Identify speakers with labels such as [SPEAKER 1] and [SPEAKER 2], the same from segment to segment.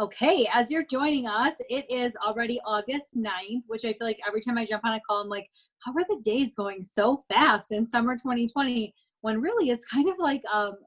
[SPEAKER 1] Okay, as you're joining us, it is already August 9th, which I feel like every time I jump on a call, I'm like, how are the days going so fast in summer 2020? When really it's kind of like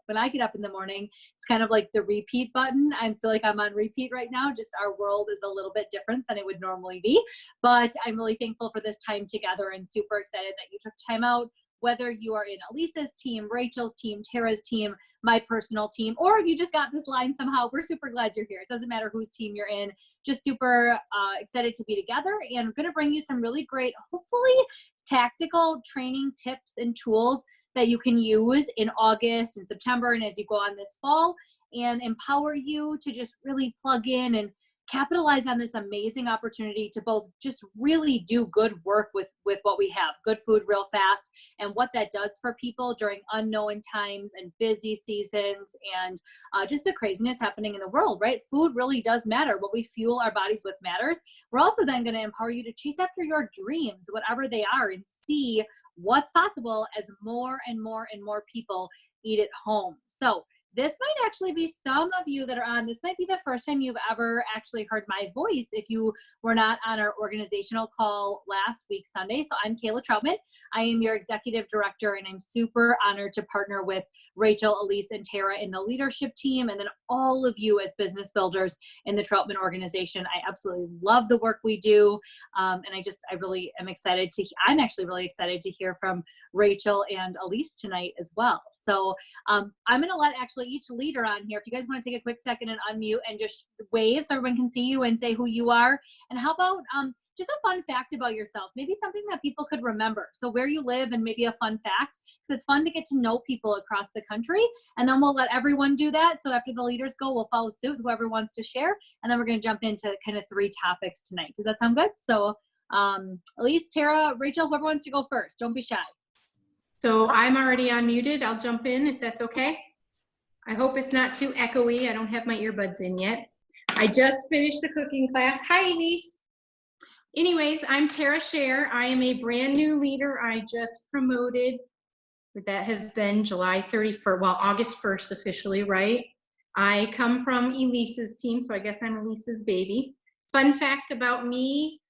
[SPEAKER 1] when I get up in the morning, it's kind of like the repeat button. I feel like I'm on repeat right now. Just our world is a little bit different than it would normally be. But I'm really thankful for this time together and super excited that you took time out, whether you are in Elise's team, Rachel's team, Tera's team, my personal team, or if you just got this line somehow, we're super glad you're here. It doesn't matter whose team you're in, just super excited to be together, and I'm gonna bring you some really great, hopefully tactical training tips and tools that you can use in August and September and as you go on this fall, and empower you to just really plug in and capitalize on this amazing opportunity to both just really do good work with what we have, good food real fast, and what that does for people during unknown times and busy seasons and just the craziness happening in the world, right? Food really does matter. What we fuel our bodies with matters. We're also then going to empower you to chase after your dreams, whatever they are, and see what's possible as more and more and more people eat at home. So this might actually be some of you that are on. This might be the first time you've ever actually heard my voice if you were not on our organizational call last week, Sunday. So I'm Kayla Troutman. I am your executive director, and I'm super honored to partner with Rachel, Elese, and Tera in the leadership team, and then all of you as business builders in the Troutman organization. I absolutely love the work we do. And I really am excited I'm actually really excited to hear from Rachel and Elese tonight as well. So I'm going to let each leader on here, if you guys want to take a quick second and unmute and just wave so everyone can see you and say who you are. And how about just a fun fact about yourself, maybe something that people could remember. So where you live and maybe a fun fact, because it's fun to get to know people across the country. And then we'll let everyone do that. So after the leaders go, we'll follow suit, whoever wants to share. And then we're going to jump into kind of 3 topics tonight. Does that sound good? So Elese, Tera, Rachel, whoever wants to go first, don't be shy.
[SPEAKER 2] So I'm already unmuted. I'll jump in if that's okay. I hope it's not too echoey. I don't have my earbuds in yet. I just finished the cooking class. Hi, Elese. Anyways, I'm Tera Share. I am a brand new leader. I just promoted. Would that have been July 31st? Well, August 1st officially, right? I come from Elise's team, so I guess I'm Elise's baby. Fun fact about me,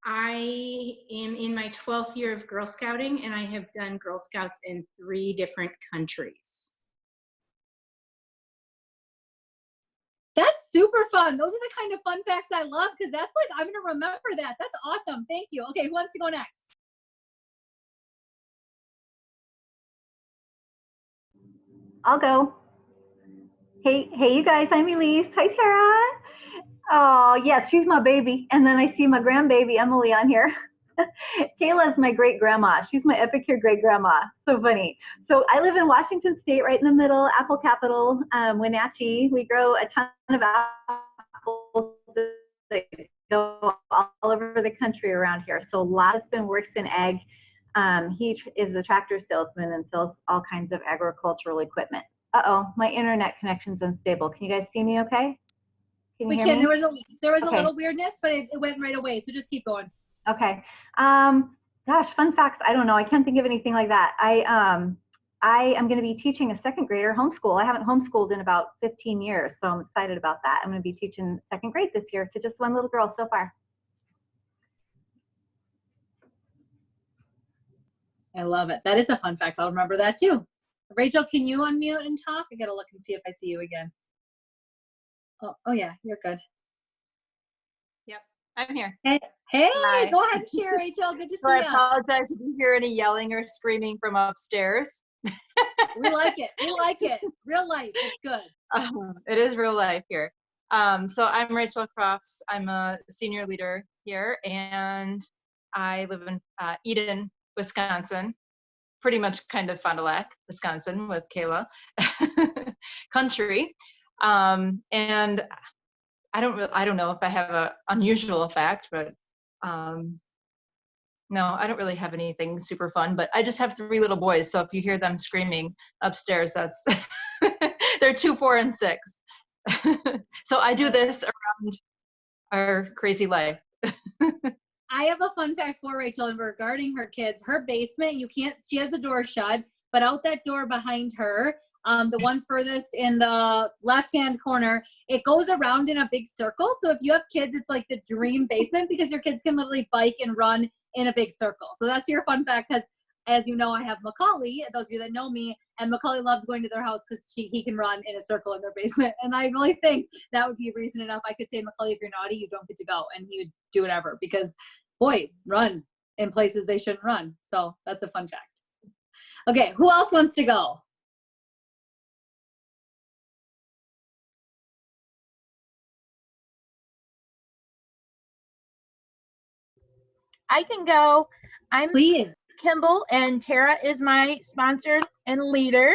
[SPEAKER 2] I am in my 12th year of Girl Scouting, and I have done Girl Scouts in 3 different countries.
[SPEAKER 1] That's super fun. Those are the kind of fun facts I love, because that's like, I'm going to remember that. That's awesome. Thank you. Okay, who wants to go next?
[SPEAKER 3] I'll go. Hey, you guys, I'm Elese. Hi, Tera. Oh, yes, she's my baby. And then I see my grandbaby, Emily, on here. Kayla's my great-grandma. She's my Epicure great-grandma. So funny. So I live in Washington State, right in the middle, apple capital, Wenatchee. We grow a ton of apples that go all over the country around here. So a lot of husband works in ag. He is a tractor salesman and sells all kinds of agricultural equipment. Uh-oh, my internet connection's unstable. Can you guys see me okay? Can you hear me?
[SPEAKER 1] There was a little weirdness, but it went right away. So just keep going.
[SPEAKER 3] Okay. Gosh, fun facts. I don't know. I can't think of anything like that. I am going to be teaching a 2nd grader homeschool. I haven't homeschooled in about 15 years, so I'm excited about that. I'm going to be teaching 2nd grade this year to just 1 little girl so far.
[SPEAKER 1] I love it. That is a fun fact. I'll remember that too. Rachel, can you unmute and talk? I got to look and see if I see you again. Oh yeah, you're good.
[SPEAKER 4] Yep, I'm here.
[SPEAKER 1] Hey,
[SPEAKER 4] Hi.
[SPEAKER 1] Go ahead and share, Rachel. Good to see
[SPEAKER 4] So I
[SPEAKER 1] you.
[SPEAKER 4] apologize if you hear any yelling or screaming from upstairs.
[SPEAKER 1] We like it. We like it. Real life. It's good.
[SPEAKER 4] It is real life here. So I'm Rachel Crofts. I'm a senior leader here, and I live in Eden, Wisconsin. Pretty much kind of Fond du Lac, Wisconsin, with Kayla country. And I don't know if I have an unusual fact, but no, I don't really have anything super fun, but I just have 3 little boys. So if you hear them screaming upstairs, that's, they're 2, 4, and 6. So I do this around our crazy life.
[SPEAKER 1] I have a fun fact for Rachel regarding her kids. Her basement, she has the door shut, but out that door behind her, The one furthest in the left-hand corner, it goes around in a big circle. So if you have kids, it's like the dream basement because your kids can literally bike and run in a big circle. So that's your fun fact, because as you know, I have Macaulay, those of you that know me, and Macaulay loves going to their house because he can run in a circle in their basement. And I really think that would be reason enough. I could say, Macaulay, if you're naughty, you don't get to go. And he would do whatever, because boys run in places they shouldn't run. So that's a fun fact. Okay, who else wants to go?
[SPEAKER 5] I can go. I'm
[SPEAKER 1] Please.
[SPEAKER 5] Kimball, and Tera is my sponsor and leader.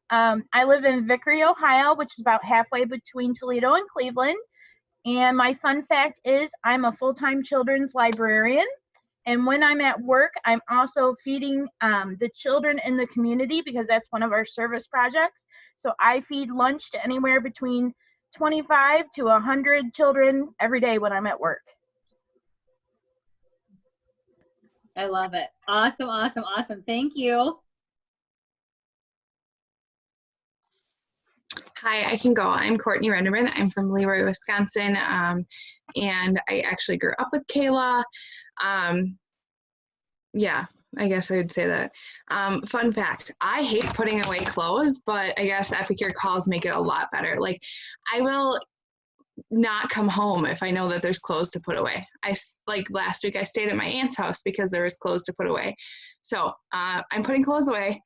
[SPEAKER 5] I live in Vickery, Ohio, which is about halfway between Toledo and Cleveland. And my fun fact is I'm a full-time children's librarian. And when I'm at work, I'm also feeding the children in the community, because that's one of our service projects. So I feed lunch to anywhere between 25 to 100 children every day when I'm at work.
[SPEAKER 1] I love it. Awesome, awesome, awesome. Thank you.
[SPEAKER 6] Hi, I can go. I'm Courtney Renderman. I'm from Leroy, Wisconsin, and I actually grew up with Kayla. Yeah, I guess I would say that. Fun fact, I hate putting away clothes, but I guess Epicure calls make it a lot better. Like, I will not come home if I know that there's clothes to put away. Like last week I stayed at my aunt's house because there was clothes to put away. So I'm putting clothes away.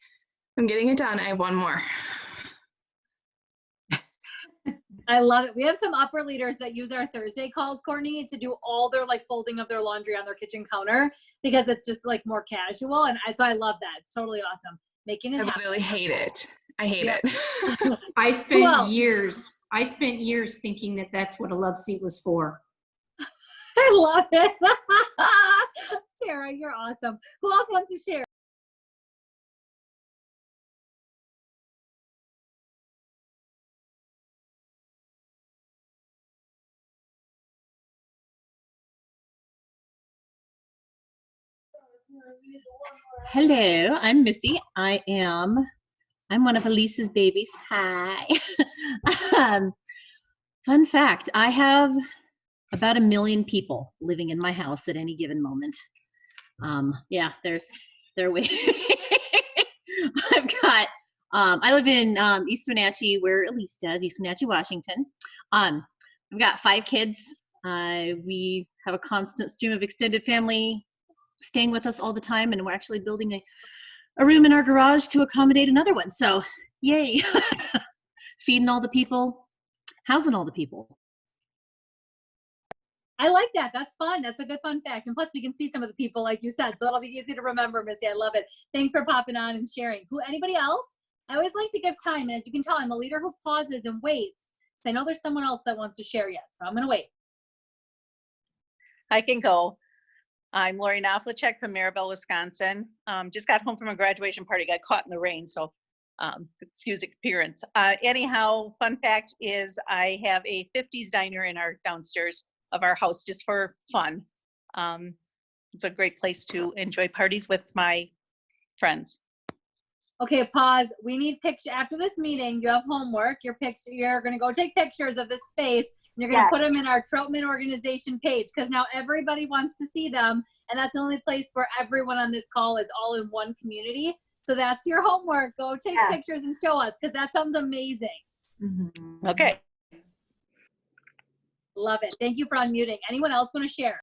[SPEAKER 6] I'm getting it done. I have one more.
[SPEAKER 1] I love it. We have some upper leaders that use our Thursday calls, Courtney, to do all their like folding of their laundry on their kitchen counter, because it's just like more casual. And so I love that. It's totally awesome. Making it
[SPEAKER 6] I
[SPEAKER 1] happen.
[SPEAKER 6] really hate it. I hate it.
[SPEAKER 2] I spent
[SPEAKER 1] Well-
[SPEAKER 2] years thinking that that's what a love seat was for.
[SPEAKER 1] I love it. Tera, you're awesome. Who else wants to share?
[SPEAKER 7] Hello, I'm Missy. I'm one of Elise's babies. Hi. Fun fact, I have about 1 million people living in my house at any given moment. Yeah, they're waiting. I live in East Wenatchee, where Elise does, East Wenatchee, Washington. I've got 5 kids. We have a constant stream of extended family staying with us all the time, and we're actually building a room in our garage to accommodate another one. So yay. Feeding all the people, housing all the people.
[SPEAKER 1] I like that. That's fun. That's a good fun fact. And plus we can see some of the people, like you said, so it'll be easy to remember, Missy. I love it. Thanks for popping on and sharing. Anybody else? I always like to give time. And as you can tell, I'm a leader who pauses and waits, because I know there's someone else that wants to share yet. So I'm going to wait.
[SPEAKER 8] I can go. I'm Lori Knopflicek from Maribel, Wisconsin. Just got home from a graduation party, got caught in the rain, so excuse appearance. Anyhow, fun fact is I have a 50s diner in our downstairs of our house just for fun. It's a great place to enjoy parties with my friends.
[SPEAKER 1] Okay, pause. We need pictures. After this meeting, you have homework. You're going to go take pictures of this space, and you're going to put them in our Troutman organization page, because now everybody wants to see them, and that's the only place where everyone on this call is all in one community. So that's your homework. Go take pictures and show us, because that sounds amazing.
[SPEAKER 7] Mm-hmm.
[SPEAKER 8] Okay.
[SPEAKER 1] Love it. Thank you for unmuting. Anyone else want to share?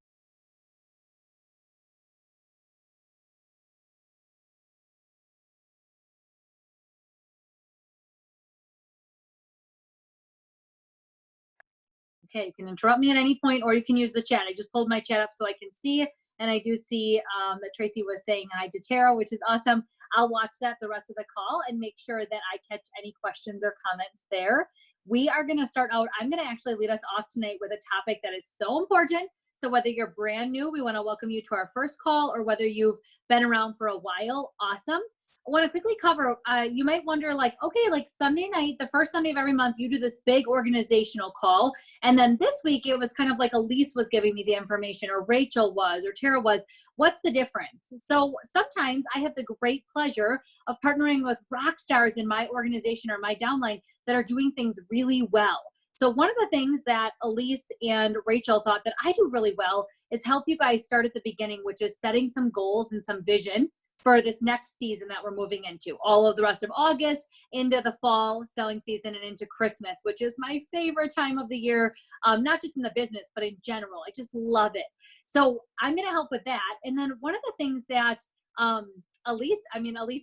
[SPEAKER 1] Okay, you can interrupt me at any point, or you can use the chat. I just pulled my chat up so I can see, and I do see that Tracy was saying hi to Tera, which is awesome. I'll watch that the rest of the call and make sure that I catch any questions or comments there. We are going to start out. I'm going to actually lead us off tonight with a topic that is so important. So whether you're brand new, we want to welcome you to our first call, or whether you've been around for a while, awesome. want to quickly cover, you might wonder like, okay, like Sunday night, the first Sunday of every month, you do this big organizational call. And then this week it was kind of like Elise was giving me the information, or Rachel was, or Tera was. What's the difference? So sometimes I have the great pleasure of partnering with rock stars in my organization or my downline that are doing things really well. So one of the things that Elise and Rachel thought that I do really well is help you guys start at the beginning, which is setting some goals and some vision for this next season that we're moving into, all of the rest of August, into the fall selling season, and into Christmas, which is my favorite time of the year, not just in the business, but in general. I just love it. So I'm going to help with that. And then one of the things that Elise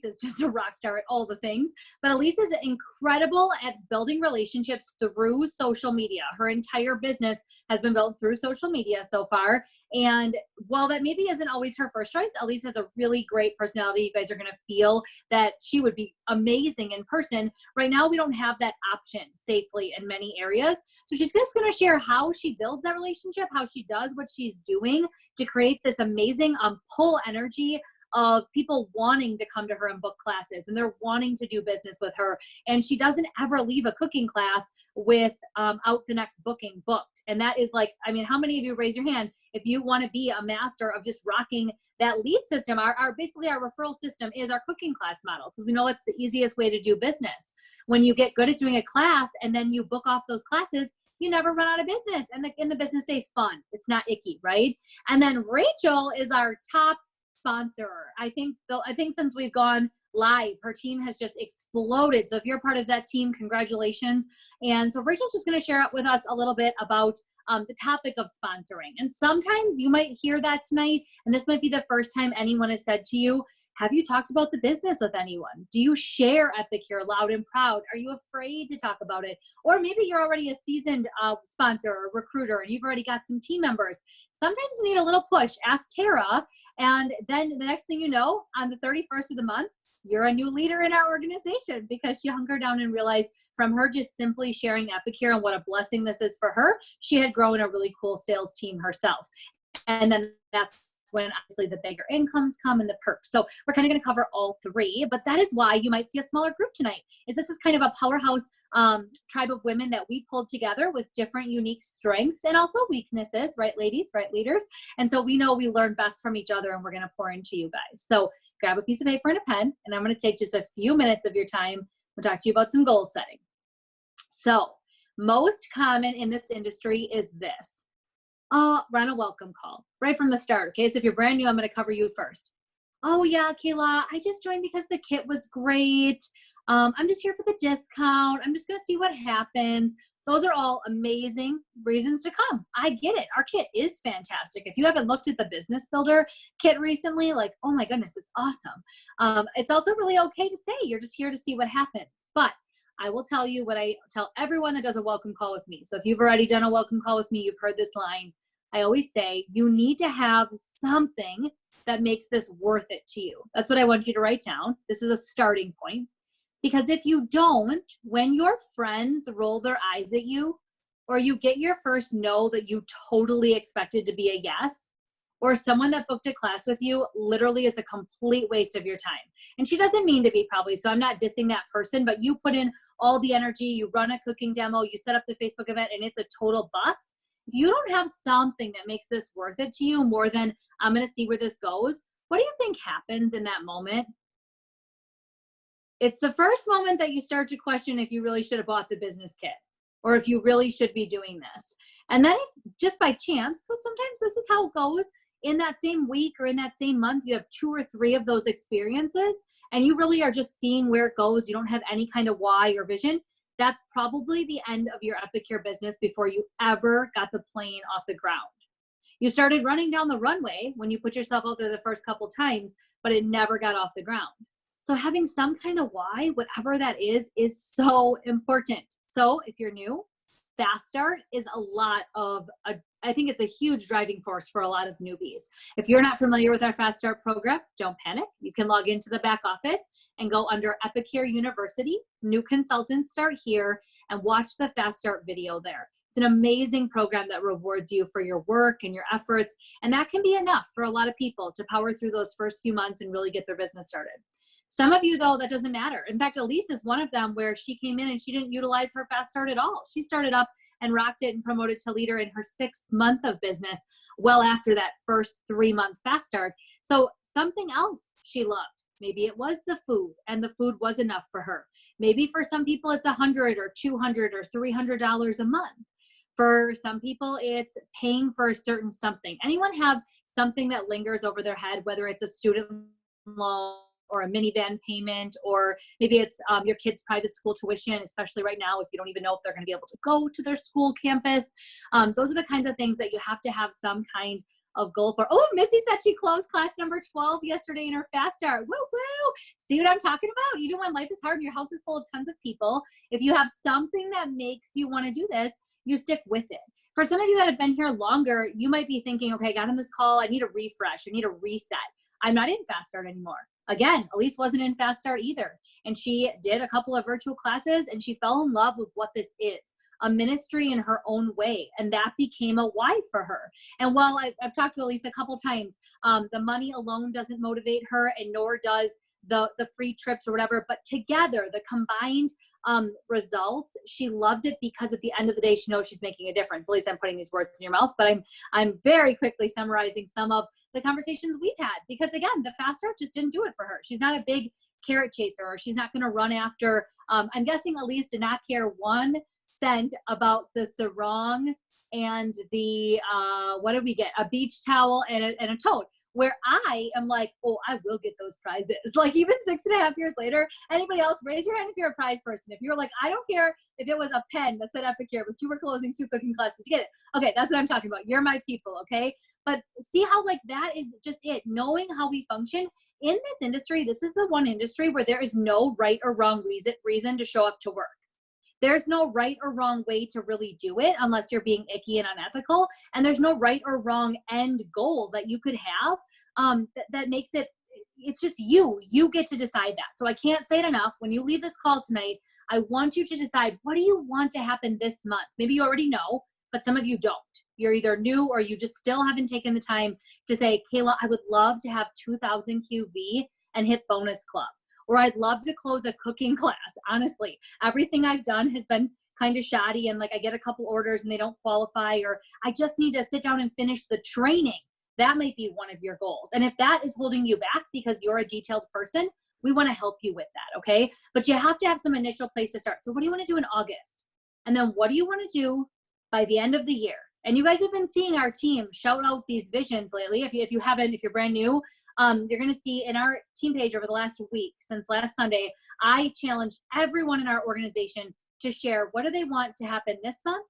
[SPEAKER 1] is just a rock star at all the things, but Elise is incredible at building relationships through social media. Her entire business has been built through social media so far. And while that maybe isn't always her first choice, Elise has a really great personality. You guys are going to feel that she would be amazing in person. Right now, we don't have that option safely in many areas. So she's just going to share how she builds that relationship, how she does what she's doing to create this amazing pull energy of people wanting to come to her and book classes, and they're wanting to do business with her. And she doesn't ever leave a cooking class without the next booking booked. And that is like, I mean, how many of you, raise your hand if you want to be a master of just rocking that lead system? Basically our referral system is our cooking class model, because we know it's the easiest way to do business. When you get good at doing a class and then you book off those classes, you never run out of business, and the business stays fun. It's not icky, right? And then Rachel is our top sponsor. I think since we've gone live, her team has just exploded. So if you're part of that team, congratulations. And so Rachel's just going to share with us a little bit about the topic of sponsoring. And sometimes you might hear that tonight, and this might be the first time anyone has said to you, have you talked about the business with anyone? Do you share Epicure loud and proud? Are you afraid to talk about it? Or maybe you're already a seasoned sponsor or recruiter, and you've already got some team members. Sometimes you need a little push. Ask Tera. And then the next thing you know, on the 31st of the month, you're a new leader in our organization, because she hunkered down and realized from her just simply sharing Epicure and what a blessing this is for her, she had grown a really cool sales team herself. And then that's when obviously the bigger incomes come and the perks. So we're kind of going to cover all three, but that is why you might see a smaller group tonight. This is kind of a powerhouse tribe of women that we pulled together with different unique strengths and also weaknesses, right ladies, right leaders? And so we know we learn best from each other, and we're going to pour into you guys. So grab a piece of paper and a pen, and I'm going to take just a few minutes of your time. We'll talk to you about some goal setting. So most common in this industry is this. Run a welcome call right from the start. Okay, so if you're brand new, I'm going to cover you first. Oh yeah, Kayla, I just joined because the kit was great. I'm just here for the discount. I'm just going to see what happens. Those are all amazing reasons to come. I get it. Our kit is fantastic. If you haven't looked at the Business Builder kit recently, like, oh my goodness, it's awesome. It's also really okay to say you're just here to see what happens. But I will tell you what I tell everyone that does a welcome call with me. So if you've already done a welcome call with me, you've heard this line. I always say, you need to have something that makes this worth it to you. That's what I want you to write down. This is a starting point. Because if you don't, when your friends roll their eyes at you, or you get your first no that you totally expected to be a yes, or someone that booked a class with you literally is a complete waste of your time. And she doesn't mean to be, probably, so I'm not dissing that person, but you put in all the energy, you run a cooking demo, you set up the Facebook event, and it's a total bust. If you don't have something that makes this worth it to you more than I'm going to see where this goes, what do you think happens in that moment? It's the first moment that you start to question if you really should have bought the business kit, or if you really should be doing this. And then if just by chance, because sometimes this is how it goes, in that same week or in that same month, you have 2 or 3 of those experiences, and you really are just seeing where it goes. You don't have any kind of why or vision. That's probably the end of your Epicure business before you ever got the plane off the ground. You started running down the runway when you put yourself out there the first couple times, but it never got off the ground. So having some kind of why, whatever that is so important. So if you're new, Fast Start is I think it's a huge driving force for a lot of newbies. If you're not familiar with our Fast Start program, don't panic. You can log into the back office and go under Epicure University, new consultants start here, and watch the Fast Start video there. It's an amazing program that rewards you for your work and your efforts. And that can be enough for a lot of people to power through those first few months and really get their business started. Some of you, though, that doesn't matter. In fact, Elise is one of them where she came in and she didn't utilize her fast start at all. She started up and rocked it and promoted to leader in her 6th month of business, well after that first 3-month fast start. So something else she loved. Maybe it was the food, and the food was enough for her. Maybe for some people it's $100 or $200 or $300 a month. For some people, it's paying for a certain something. Anyone have something that lingers over their head, whether it's a student loan or a minivan payment, or maybe it's your kid's private school tuition, especially right now if you don't even know if they're going to be able to go to their school campus. Those are the kinds of things that you have to have some kind of goal for. Oh, Missy said she closed class number 12 yesterday in her fast start. Woo woo! See what I'm talking about? Even when life is hard and your house is full of tons of people, if you have something that makes you want to do this, you stick with it. For some of you that have been here longer, you might be thinking, okay, I got on this call, I need a refresh, I need a reset. I'm not in fast start anymore. Again, Elise wasn't in fast start either. And she did a couple of virtual classes and she fell in love with what this is. A ministry in her own way, and that became a why for her. And while I've talked to Elise a couple times, the money alone doesn't motivate her, and nor does the free trips or whatever, but together, the combined results, she loves it because at the end of the day, she knows she's making a difference. At least I'm putting these words in your mouth, but I'm very quickly summarizing some of the conversations we've had, because again, the fast start just didn't do it for her. She's not a big carrot chaser, or she's not going to run after, I'm guessing Elise did not care 1 cent about the sarong and the, what did we get? A beach towel and a tote. Where I am like, oh, I will get those prizes. Like even 6.5 years later, anybody else, raise your hand if you're a prize person. If you're like, I don't care if it was a pen that said Epicure, but you were closing 2 cooking classes to get it. Okay, that's what I'm talking about. You're my people, okay? But see how like that is just it. Knowing how we function in this industry, this is the one industry where there is no right or wrong reason to show up to work. There's no right or wrong way to really do it unless you're being icky and unethical. And there's no right or wrong end goal that you could have that makes it, it's just you get to decide that. So I can't say it enough. When you leave this call tonight, I want you to decide, what do you want to happen this month? Maybe you already know, but some of you don't. You're either new or you just still haven't taken the time to say, Kayla, I would love to have 2,000 QV and hit bonus club. Or I'd love to close a cooking class. Honestly, everything I've done has been kind of shoddy, and like I get a couple orders and they don't qualify, or I just need to sit down and finish the training. That might be one of your goals. And if that is holding you back because you're a detailed person, we want to help you with that, okay? But you have to have some initial place to start. So what do you want to do in August? And then what do you want to do by the end of the year? And you guys have been seeing our team shout out these visions lately. If you haven't, if you're brand new, you're going to see in our team page over the last week, since last Sunday, I challenged everyone in our organization to share what do they want to happen this month?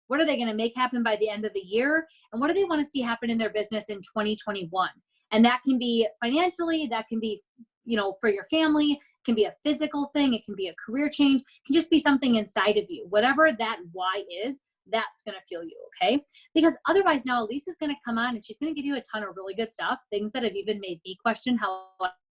[SPEAKER 1] What are they going to make happen by the end of the year? And what do they want to see happen in their business in 2021? And that can be financially, that can be, you know, for your family, it can be a physical thing, it can be a career change, it can just be something inside of you. Whatever that why is, that's going to fuel you, okay? Because otherwise now Elise is going to come on and she's going to give you a ton of really good stuff, things that have even made me question how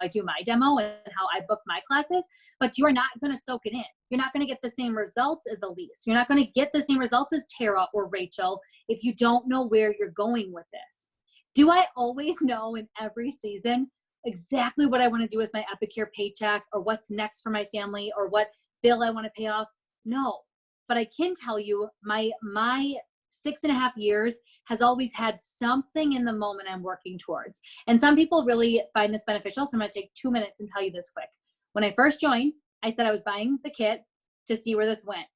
[SPEAKER 1] I do my demo and how I book my classes, but you are not going to soak it in. You're not going to get the same results as Elise. You're not going to get the same results as Tera or Rachel if you don't know where you're going with this. Do I always know in every season exactly what I want to do with my Epicure paycheck, or what's next for my family, or what bill I want to pay off? No. But I can tell you my 6.5 years has always had something in the moment I'm working towards. And some people really find this beneficial. So I'm going to take 2 minutes and tell you this quick. When I first joined, I said I was buying the kit to see where this went.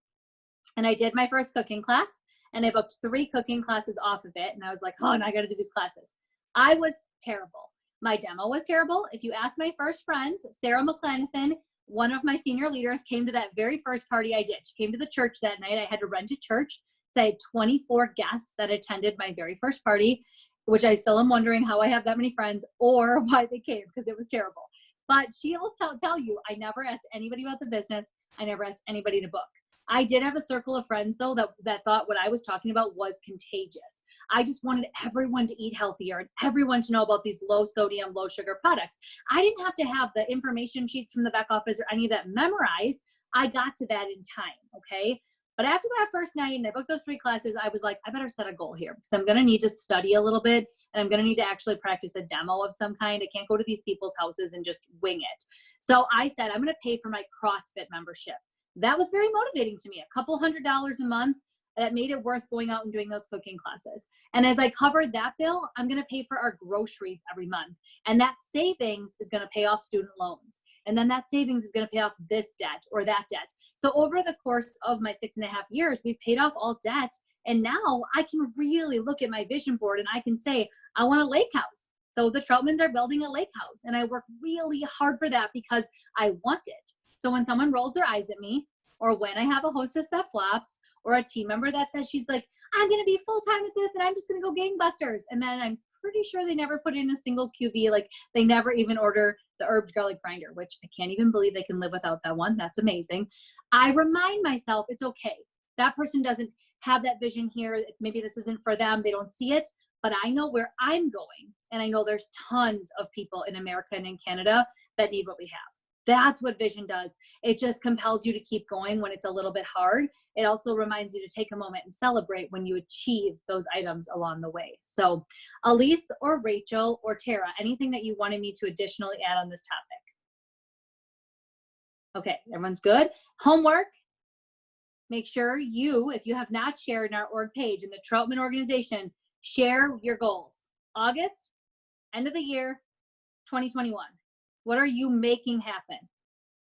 [SPEAKER 1] And I did my first cooking class, and I booked 3 cooking classes off of it. And I was like, oh, now I got to do these classes. I was terrible. My demo was terrible. If you ask my first friends, Sarah McClanathan, one of my senior leaders, came to that very first party I did. She came to the church that night. I had to rent a church. So I had 24 guests that attended my very first party, which I still am wondering how I have that many friends or why they came, because it was terrible. But she'll tell you, I never asked anybody about the business. I never asked anybody to book. I did have a circle of friends, though, that thought what I was talking about was contagious. I just wanted everyone to eat healthier and everyone to know about these low sodium, low sugar products. I didn't have to have the information sheets from the back office or any of that memorized. I got to that in time, okay? But after that first night and I booked those 3 classes, I was like, I better set a goal here because I'm going to need to study a little bit and I'm going to need to actually practice a demo of some kind. I can't go to these people's houses and just wing it. So I said, I'm going to pay for my CrossFit membership. That was very motivating to me. A couple $100s a month. That made it worth going out and doing those cooking classes. And as I covered that bill, I'm going to pay for our groceries every month. And that savings is going to pay off student loans. And then that savings is going to pay off this debt or that debt. So over the course of my 6.5 years, we've paid off all debt. And now I can really look at my vision board and I can say, I want a lake house. So the Troutmans are building a lake house. And I work really hard for that because I want it. So when someone rolls their eyes at me, or when I have a hostess that flops, or a team member that says she's like, I'm going to be full-time at this and I'm just going to go gangbusters. And then I'm pretty sure they never put in a single QV. Like they never even order the herbed garlic grinder, which I can't even believe they can live without that one. That's amazing. I remind myself it's okay. That person doesn't have that vision here. Maybe this isn't for them. They don't see it, but I know where I'm going. And I know there's tons of people in America and in Canada that need what we have. That's what vision does. It just compels you to keep going when it's a little bit hard. It also reminds you to take a moment and celebrate when you achieve those items along the way. So Elese or Rachel or Tera, anything that you wanted me to additionally add on this topic? Okay, everyone's good. Homework. Make sure you, if you have not shared in our org page in the Troutman organization, share your goals. August, end of the year, 2021. What are you making happen?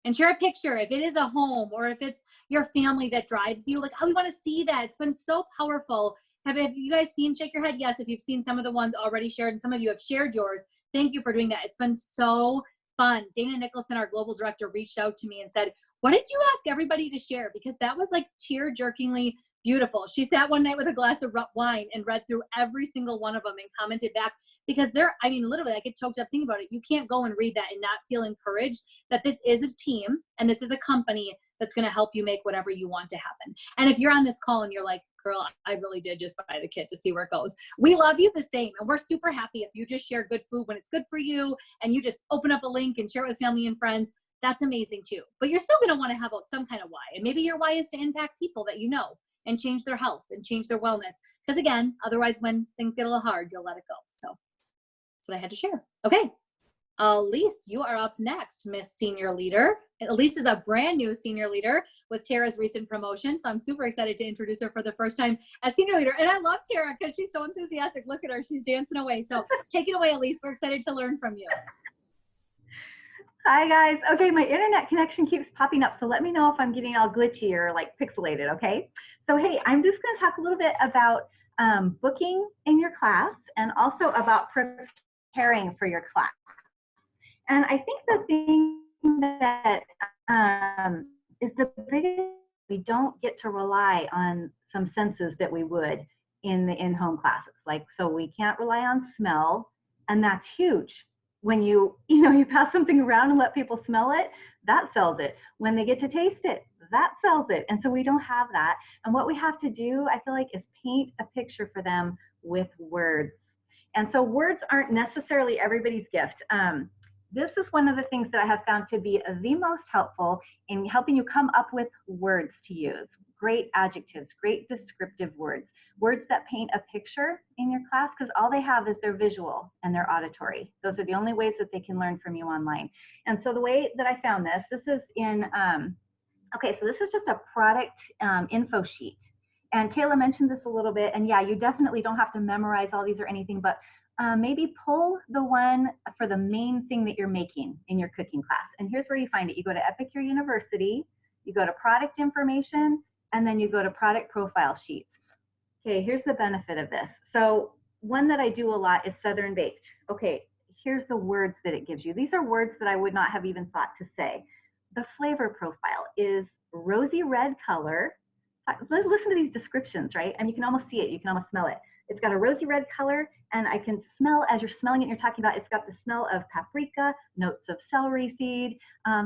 [SPEAKER 1] And share a picture. If it is a home or if it's your family that drives you, like, oh, we want to see that. It's been so powerful. Have you guys seen, shake your head? Yes, if you've seen some of the ones already shared and some of you have shared yours, thank you for doing that. It's been so fun. Dana Nicholson, our global director, reached out to me and said, what did you ask everybody to share? Because that was like tear-jerkingly beautiful. She sat one night with a glass of wine and read through every single one of them and commented back because I mean, literally, I get choked up thinking about it. You can't go and read that and not feel encouraged that this is a team and this is a company that's going to help you make whatever you want to happen. And if you're on this call and you're like, girl, I really did just buy the kit to see where it goes. We love you the same. And we're super happy if you just share good food when it's good for you and you just open up a link and share it with family and friends. That's amazing too. But you're still going to want to have some kind of why. And maybe your why is to impact people that you know and change their health and change their wellness. Because again, otherwise when things get a little hard, you'll let it go. So that's what I had to share. Okay. Elese, you are up next, Miss Senior Leader. Elese is a brand new senior leader with Tera's recent promotion. So I'm super excited to introduce her for the first time as senior leader. And I love Tera because she's so enthusiastic. Look at her. She's dancing away. So take it away, Elese. We're excited to learn from you.
[SPEAKER 3] Hi guys. Okay, my internet connection keeps popping up, so let me know if I'm getting all glitchy or like pixelated, okay? So hey, I'm just going to talk a little bit about booking in your class and also about preparing for your class. And I think the thing that is the biggest, we don't get to rely on some senses that we would in the in-home classes. Like, so we can't rely on smell, and that's huge. When you pass something around and let people smell it, that sells it. When they get to taste it, that sells it. And so we don't have that. And what we have to do, I feel like, is paint a picture for them with words. And so words aren't necessarily everybody's gift. This is one of the things that I have found to be the most helpful in helping you come up with words to use. Great adjectives, great descriptive words, words that paint a picture in your class, because all they have is their visual and their auditory. Those are the only ways that they can learn from you online. And so the way that I found this is in, okay, so this is just a product info sheet. And Kayla mentioned this a little bit, and yeah, you definitely don't have to memorize all these or anything, but maybe pull the one for the main thing that you're making in your cooking class. And here's where you find it. You go to Epicure University, you go to product information, and then you go to product profile sheets. Okay, here's the benefit of this. So one that I do a lot is Southern Baked. Okay, here's the words that it gives you. These are words that I would not have even thought to say. The flavor profile is rosy red color. Listen to these descriptions, right? And you can almost see it, you can almost smell it. It's got a rosy red color, and I can smell, as you're smelling it, you're talking about, it's got the smell of paprika, notes of celery seed.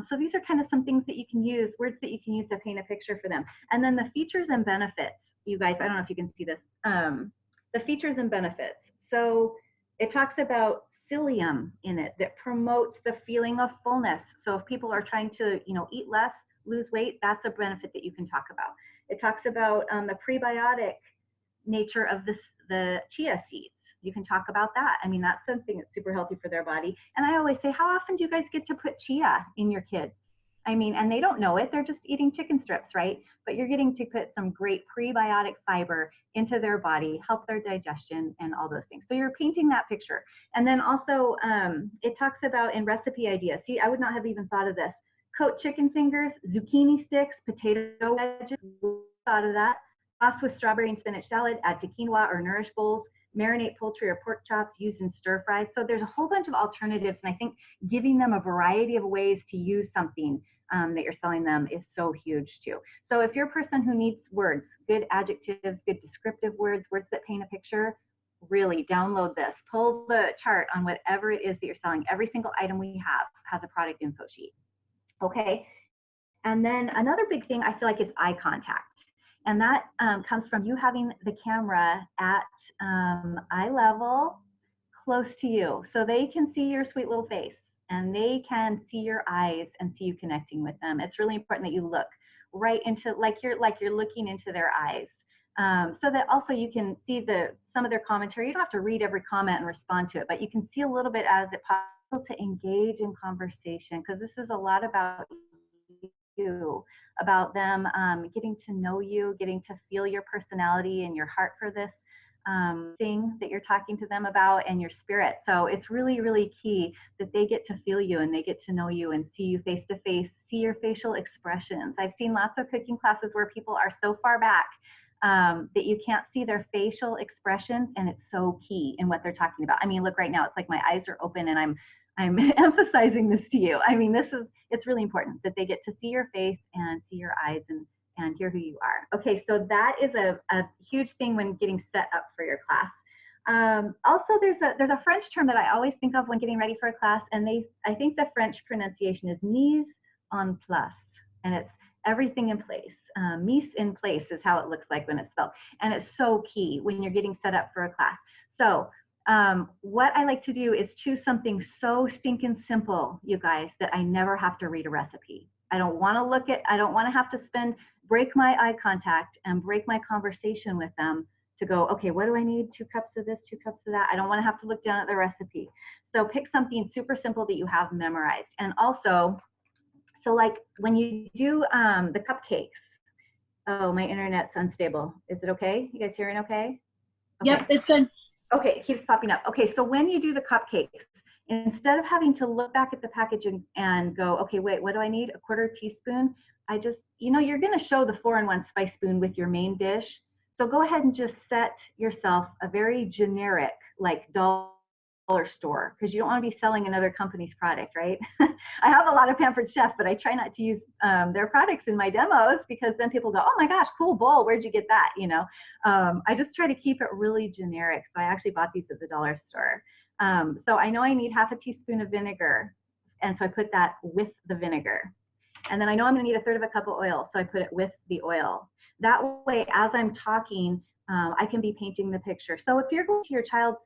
[SPEAKER 3] So these are kind of some things that you can use, words that you can use to paint a picture for them. And then the features and benefits, you guys, I don't know if you can see this, the features and benefits. So it talks about psyllium in it that promotes the feeling of fullness. So if people are trying to, eat less, lose weight, that's a benefit that you can talk about. It talks about the prebiotic nature of the chia seeds. You can talk about that. I mean, that's something that's super healthy for their body. And I always say, how often do you guys get to put chia in your kids? I mean, and they don't know it. They're just eating chicken strips, right? But you're getting to put some great prebiotic fiber into their body, help their digestion and all those things. So you're painting that picture. And then also it talks about in recipe ideas. See, I would not have even thought of this. Coat chicken fingers, zucchini sticks, potato wedges, thought of that. Toss with strawberry and spinach salad, add to quinoa or nourish bowls, marinate poultry or pork chops used in stir fries. So there's a whole bunch of alternatives. And I think giving them a variety of ways to use something that you're selling them is so huge too. So if you're a person who needs words, good adjectives, good descriptive words, words that paint a picture, really download this. Pull the chart on whatever it is that you're selling. Every single item we have has a product info sheet. Okay. And then another big thing I feel like is eye contact. And that comes from you having the camera at eye level close to you. So they can see your sweet little face and they can see your eyes and see you connecting with them. It's really important that you look right into, like you're looking into their eyes. So that also you can see some of their commentary. You don't have to read every comment and respond to it, but you can see a little bit as it possible to engage in conversation, because this is a lot about you, about them getting to know you, getting to feel your personality and your heart for this thing that you're talking to them about and your spirit. So it's really, really key that they get to feel you and they get to know you and see you face to face, see your facial expressions. I've seen lots of cooking classes where people are so far back that you can't see their facial expressions, and it's so key in what they're talking about. I mean, look right now, it's like my eyes are open and I'm emphasizing this to you. I mean, it's really important that they get to see your face and see your eyes and hear who you are. Okay, so that is a huge thing when getting set up for your class. Also, there's a French term that I always think of when getting ready for a class, and I think the French pronunciation is mise en place, and it's everything in place. Mise in place is how it looks like when it's spelled, and it's so key when you're getting set up for a class. So what I like to do is choose something so stinking simple, you guys, that I never have to read a recipe. I don't want to have to break my eye contact and break my conversation with them to go, okay, what do I need? 2 cups of this, 2 cups of that. I don't want to have to look down at the recipe. So pick something super simple that you have memorized. And also, so like when you do the cupcakes, oh, my internet's unstable. Is it okay? You guys hearing okay?
[SPEAKER 1] Yep, it's good.
[SPEAKER 3] Okay, it keeps popping up. Okay, so when you do the cupcakes, instead of having to look back at the package and go, okay, wait, what do I need? A 1/4 teaspoon. I just, you're going to show the 4-in-1 spice spoon with your main dish. So go ahead and just set yourself a very generic, like dollar store, because you don't want to be selling another company's product, right? I have a lot of Pampered Chef, but I try not to use their products in my demos, because then people go, oh my gosh, cool bowl, where'd you get that? I just try to keep it really generic. So I actually bought these at the dollar store. So I know I need 1/2 teaspoon of vinegar, and so I put that with the vinegar. And then I know I'm going to need 1/3 cup of oil, so I put it with the oil. That way, as I'm talking, I can be painting the picture. So if you're going to your child's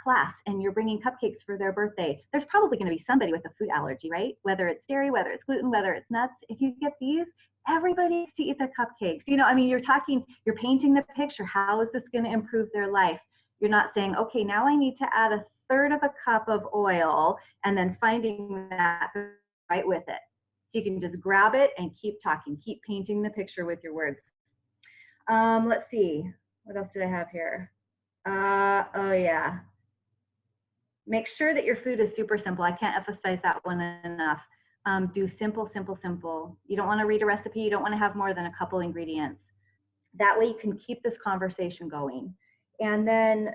[SPEAKER 3] class and you're bringing cupcakes for their birthday, there's probably going to be somebody with a food allergy, right? Whether it's dairy, whether it's gluten, whether it's nuts. If you get these, everybody needs to eat the cupcakes. I mean, you're painting the picture. How is this going to improve their life? You're not saying, okay, now I need to add 1/3 cup of oil and then finding that right with it. So you can just grab it and keep talking, keep painting the picture with your words. Let's see, what else did I have here? Oh yeah. Make sure that your food is super simple. I can't emphasize that one enough. Do simple, simple, simple. You don't want to read a recipe. You don't want to have more than a couple ingredients. That way you can keep this conversation going. And then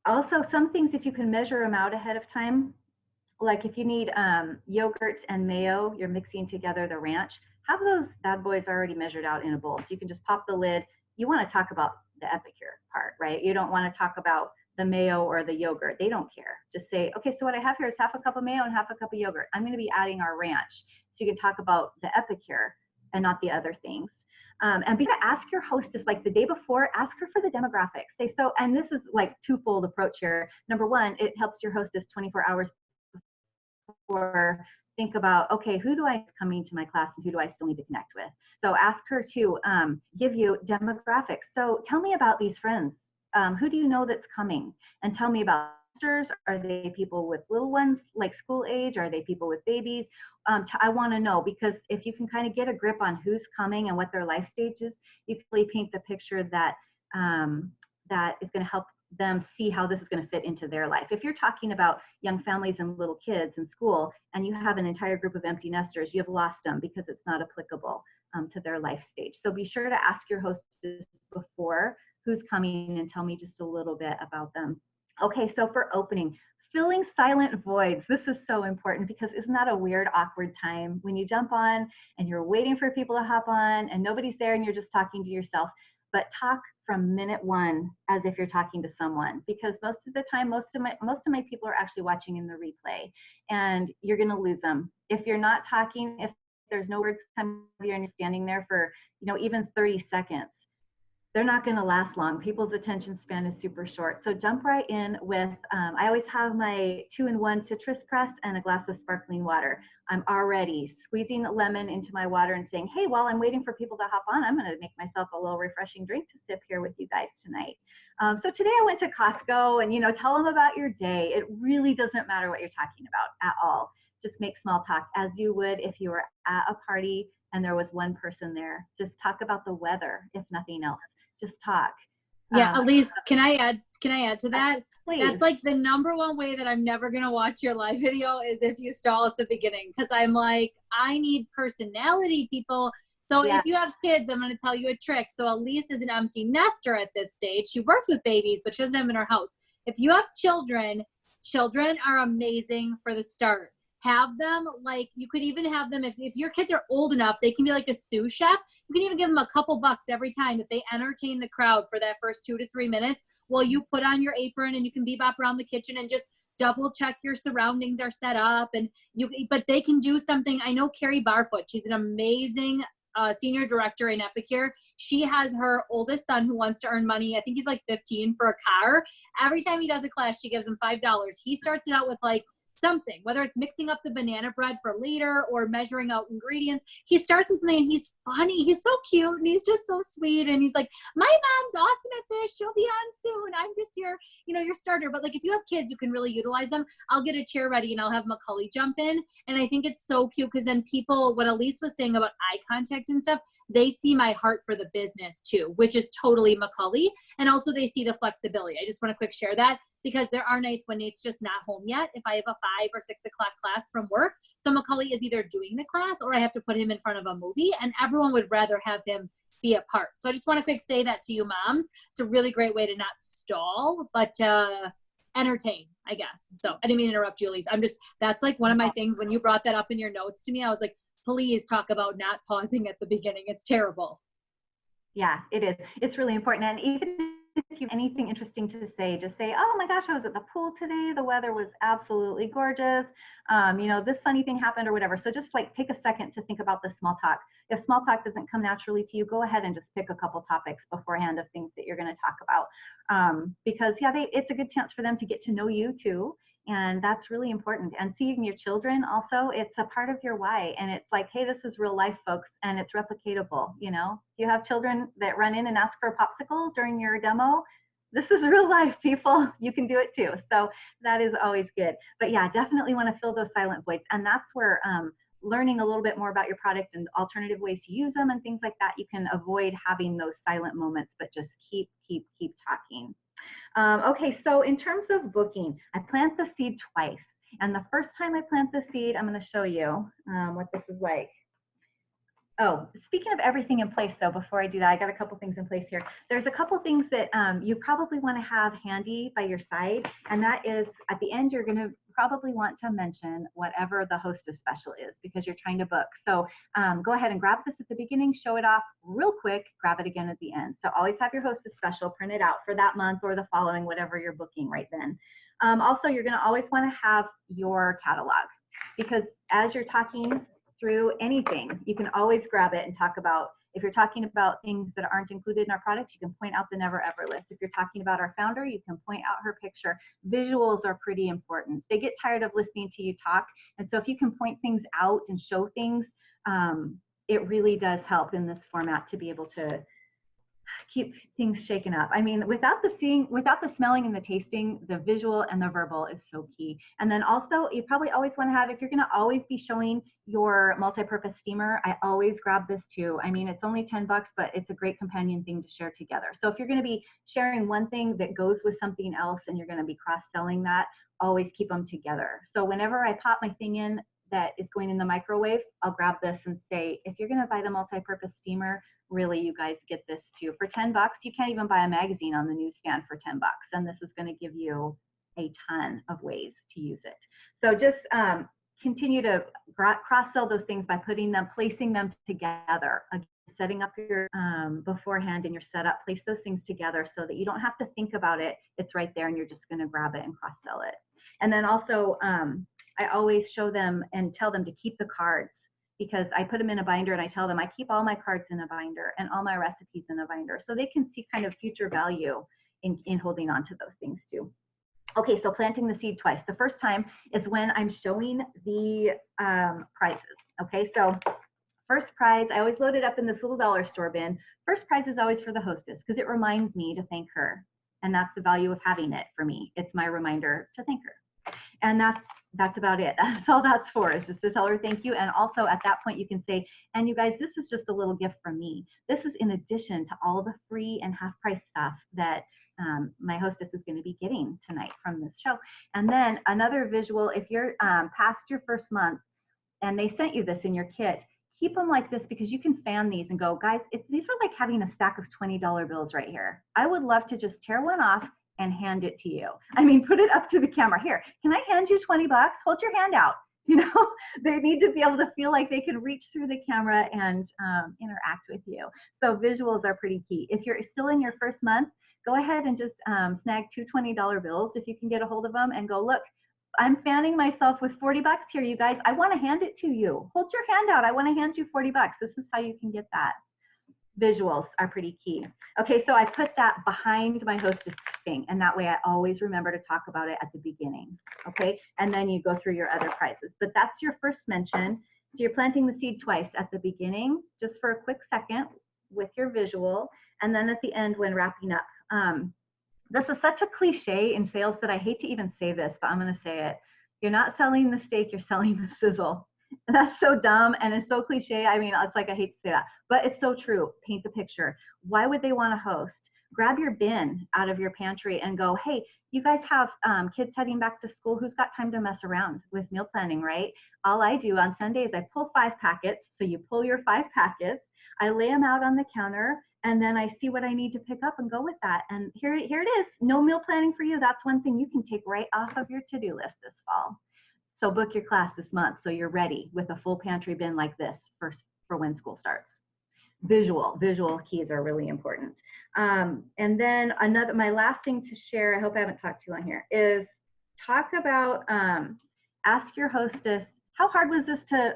[SPEAKER 3] also some things, if you can measure them out ahead of time, like if you need yogurt and mayo, you're mixing together the ranch, have those bad boys already measured out in a bowl. So you can just pop the lid. You want to talk about the epicure part, right? You don't want to talk about the mayo or the yogurt. They don't care. Just say, okay, so what I have here is 1/2 cup of mayo and 1/2 cup of yogurt. I'm going to be adding our ranch. So you can talk about the epicure and not the other things. And be to ask your hostess, like the day before, ask her for the demographics. Say, so, and this is like twofold approach here. Number one, it helps your hostess 24 hours before think about, okay, who do I coming to my class and who do I still need to connect with? So ask her to give you demographics. So tell me about these friends. Who do you know that's coming? And tell me about sisters. Are they people with little ones, like school age? Are they people with babies? I want to know, because if you can kind of get a grip on who's coming and what their life stage is, you can really paint the picture that that is going to help them see how this is going to fit into their life. If you're talking about young families and little kids in school and you have an entire group of empty nesters, you've lost them because it's not applicable to their life stage. So be sure to ask your hostess before who's coming and tell me just a little bit about them. Okay, so for opening, filling silent voids. This is so important because isn't that a weird, awkward time when you jump on and you're waiting for people to hop on and nobody's there and you're just talking to yourself? But talk from minute one as if you're talking to someone, because most of the time, most of my people are actually watching in the replay, and you're going to lose them if you're not talking. If there's no words coming to you and you're standing there for even 30 seconds, they're not going to last long. People's attention span is super short. So jump right in with, I always have my 2-in-1 citrus press and a glass of sparkling water. I'm already squeezing a lemon into my water and saying, hey, while I'm waiting for people to hop on, I'm going to make myself a little refreshing drink to sip here with you guys tonight. So today I went to Costco and, tell them about your day. It really doesn't matter what you're talking about at all. Just make small talk as you would if you were at a party and there was one person there. Just talk about the weather, if nothing else. Just talk.
[SPEAKER 1] Yeah, Elise, can I add to that?
[SPEAKER 3] Please.
[SPEAKER 1] That's like the #1 way that I'm never gonna watch your live video is if you stall at the beginning, because I'm like, I need personality, people. So if you have kids, I'm gonna tell you a trick. So Elise is an empty nester at this stage. She works with babies, but she doesn't have them in her house. If you have children are amazing for the start. Have them, like, you could even have them, if your kids are old enough, they can be like a sous chef. You can even give them a couple bucks every time that they entertain the crowd for that first 2 to 3 minutes while you put on your apron and you can bebop around the kitchen and just double check your surroundings are set up. But they can do something. I know Carrie Barfoot, she's an amazing senior director in Epicure. She has her oldest son who wants to earn money. I think he's like 15 for a car. Every time he does a class, she gives him $5. He starts it out with like something, whether it's mixing up the banana bread for later or measuring out ingredients. He starts with something and he's funny. He's so cute and he's just so sweet. And he's like, my mom's awesome at this. She'll be on soon. I'm just your starter. But like, if you have kids, you can really utilize them. I'll get a chair ready and I'll have Macaulay jump in. And I think it's so cute because then people, what Elise was saying about eye contact and stuff, they see my heart for the business too, which is totally Macaulay. And also they see the flexibility. I just want to quick share that because there are nights when Nate's just not home yet. If I have a 5 or 6 o'clock class from work, so Macaulay is either doing the class or I have to put him in front of a movie, and everyone would rather have him be a part. So I just want to quick say that to you moms. It's a really great way to not stall, but entertain, I guess. So I didn't mean to interrupt you, Elise. That's like one of my things when you brought that up in your notes to me, I was like, please talk about not pausing at the beginning. It's terrible.
[SPEAKER 3] Yeah, it is. It's really important. And even if you have anything interesting to say, just say, oh my gosh, I was at the pool today. The weather was absolutely gorgeous. This funny thing happened or whatever. So just like take a second to think about the small talk. If small talk doesn't come naturally to you, go ahead and just pick a couple topics beforehand of things that you're going to talk about. Because it's a good chance for them to get to know you too. And that's really important. And seeing your children also, it's a part of your why. And it's like, hey, this is real life, folks, and it's replicatable. You have children that run in and ask for a popsicle during your demo. This is real life, people. You can do it too. So that is always good. But yeah, definitely want to fill those silent voids. And that's where learning a little bit more about your product and alternative ways to use them and things like that, you can avoid having those silent moments, but just keep talking. Okay, so in terms of booking, I plant the seed twice. And the first time I plant the seed, I'm going to show you what this is like. Oh, speaking of everything in place though, before I do that, I got a couple things in place here. There's a couple things that you probably want to have handy by your side. And that is at the end, you're going to probably want to mention whatever the hostess special is because you're trying to book. So go ahead and grab this at the beginning, show it off real quick, grab it again at the end. So always have your hostess special printed out for that month or the following, whatever you're booking right then. Also, you're going to always want to have your catalog because as you're talking through anything, you can always grab it and talk about, If you're talking about things that aren't included in our product, you can point out the never ever list. If you're talking about our founder, you can point out her picture. Visuals are pretty important. They get tired of listening to you talk. And so if you can point things out and show things, it really does help in this format to be able to keep things shaken up. I mean, without the seeing, without the smelling and the tasting, the visual and the verbal is so key. And then also, you probably always want to have, if you're going to always be showing your multi-purpose steamer, I always grab this too. I mean, it's only 10 bucks, but it's a great companion thing to share together. So if you're going to be sharing one thing that goes with something else and you're going to be cross-selling that, always keep them together. So whenever I pop my thing in that is going in the microwave, I'll grab this and say, if you're going to buy the multi-purpose steamer, really, you guys get this too. For 10 bucks, you can't even buy a magazine on the newsstand for 10 bucks. And this is going to give you a ton of ways to use it. So just continue to cross-sell those things by putting them, placing them together. Again, setting up your beforehand in your setup, place those things together so that you don't have to think about it. It's right there and you're just going to grab it and cross-sell it. And then also, I always show them and tell them to keep the cards, because I put them in a binder and I tell them I keep all my cards in a binder and all my recipes in a binder, so they can see kind of future value in holding on to those things too. Okay, so planting the seed twice. The first time is when I'm showing the prizes. Okay, so first prize, I always load it up in this little dollar store bin. First prize is always for the hostess because it reminds me to thank her. And that's the value of having it for me. It's my reminder to thank her. And that's about it. That's all that's for, is just to tell her thank you. And also at that point you can say, and you guys, this is just a little gift from me. This is in addition to all the free and half price stuff that my hostess is going to be getting tonight from this show. And then another visual, if you're past your first month and they sent you this in your kit, keep them like this, because you can fan these and go, guys, these are like having a stack of $20 bills right here. I would love to just tear one off and hand it to you. I mean, put it up to the camera. Here, can I hand you 20 bucks? Hold your hand out. You know, they need to be able to feel like they can reach through the camera and interact with you. So visuals are pretty key. If you're still in your first month, go ahead and just snag two $20 bills if you can get a hold of them and go, look, I'm fanning myself with 40 bucks here, you guys. I want to hand it to you. Hold your hand out. I want to hand you 40 bucks. This is how you can get that. Visuals are pretty key. Okay, so I put that behind my hostess thing, and that way I always remember to talk about it at the beginning. Okay, and then you go through your other prizes. But that's your first mention. So you're planting the seed twice, at the beginning, just for a quick second with your visual, and then at the end when wrapping up. This is such a cliche in sales that I hate to even say this, but I'm going to say it. You're not selling the steak, you're selling the sizzle. And that's so dumb and it's so cliche. I mean, it's like, I hate to say that, but it's so true. Paint the picture. Why would they want to host? Grab your bin out of your pantry and go, hey, you guys have kids heading back to school. Who's got time to mess around with meal planning, right? All I do on Sundays, I pull 5 packets. So you pull your 5 packets, I lay them out on the counter, and then I see what I need to pick up and go with that. And here it is. No meal planning for you. That's one thing you can take right off of your to-do list this fall. So book your class this month so you're ready with a full pantry bin like this for when school starts. Visual keys are really important. And then my last thing to share, I hope I haven't talked too long here, is talk about, ask your hostess, how hard was this to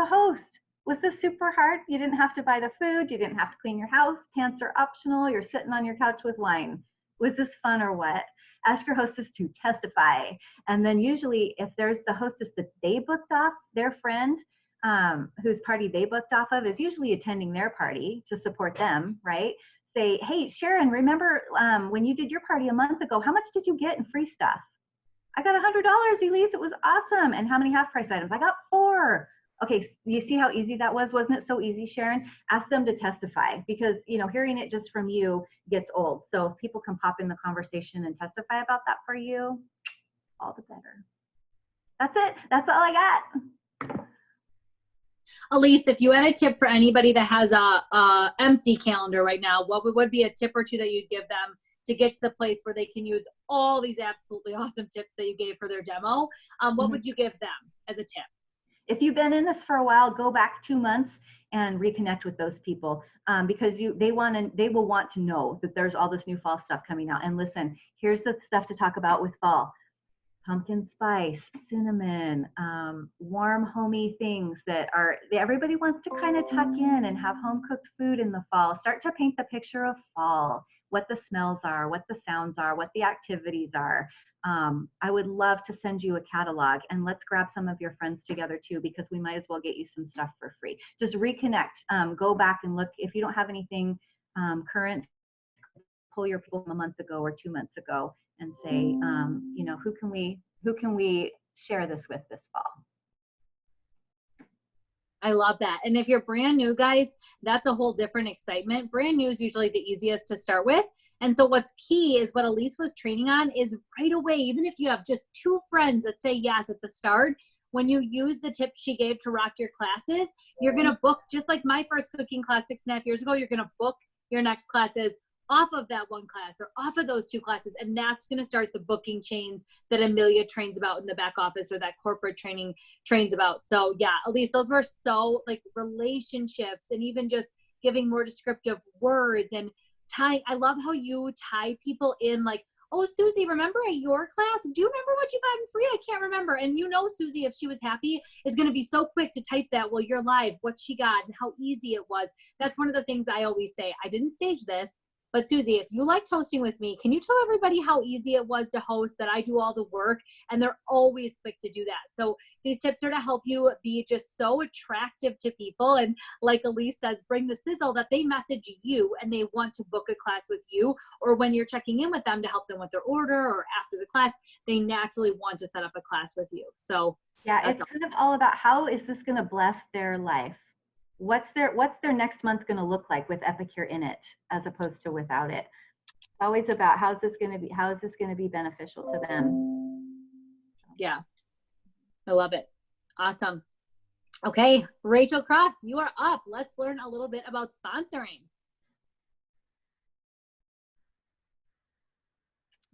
[SPEAKER 3] host? Was this super hard? You didn't have to buy the food, you didn't have to clean your house, pants are optional, you're sitting on your couch with wine. Was this fun or what? Ask your hostess to testify. And then usually if there's the hostess that they booked off, their friend whose party they booked off of is usually attending their party to support them, right? Say, hey, Sharon, remember when you did your party a month ago, how much did you get in free stuff? I got $100, Elise, it was awesome. And how many half price items? I got 4. Okay, you see how easy that was? Wasn't it so easy, Sharon? Ask them to testify, because hearing it just from you gets old. So if people can pop in the conversation and testify about that for you, all the better. That's it. That's all I got.
[SPEAKER 1] Elise, if you had a tip for anybody that has a empty calendar right now, what would be a tip or two that you'd give them to get to the place where they can use all these absolutely awesome tips that you gave for their demo? What would you give them as a tip?
[SPEAKER 3] If you've been in this for a while, go back 2 months and reconnect with those people, because they will want to know that there's all this new fall stuff coming out. And listen, here's the stuff to talk about with fall. pumpkin spice, cinnamon, warm, homey things that everybody wants to kind of tuck in and have home cooked food in the fall. Start to paint the picture of fall, what the smells are, what the sounds are, what the activities are. I would love to send you a catalog, and let's grab some of your friends together too, because we might as well get you some stuff for free. Just reconnect, go back and look. If you don't have anything current, pull your people from a month ago or 2 months ago and say, you know, who can we share this with this fall?
[SPEAKER 1] I love that. And if you're brand new, guys, that's a whole different excitement. Brand new is usually the easiest to start with. And so what's key is what Elese was training on is right away, even if you have just 2 friends that say yes at the start, when you use the tips she gave to rock your classes, you're going to book, just like my first cooking class 6.5 years ago, you're going to book your next classes off of that one class or off of those 2 classes. And that's going to start the booking chains that Amelia trains about in the back office, or that corporate training trains about. So yeah, Elese, those were so like relationships, and even just giving more descriptive words and tying. I love how you tie people in, like, oh, Susie, remember at your class, do you remember what you got in free? I can't remember. And you know, Susie, if she was happy, is going to be so quick to type that while you're live, what she got and how easy it was. That's one of the things I always say. I didn't stage this, but Susie, if you liked hosting with me, can you tell everybody how easy it was to host, that I do all the work? And they're always quick to do that. So these tips are to help you be just so attractive to people. And like Elese says, bring the sizzle, that they message you and they want to book a class with you, or when you're checking in with them to help them with their order or after the class, they naturally want to set up a class with you. So
[SPEAKER 3] yeah, it's kind of all about how is this going to bless their life? What's their next month going to look like with Epicure in it, as opposed to without it? It's always about how is this going to be beneficial to them?
[SPEAKER 1] Yeah, I love it. Awesome. Okay, Rachel Crofts, you are up. Let's learn a little bit about sponsoring.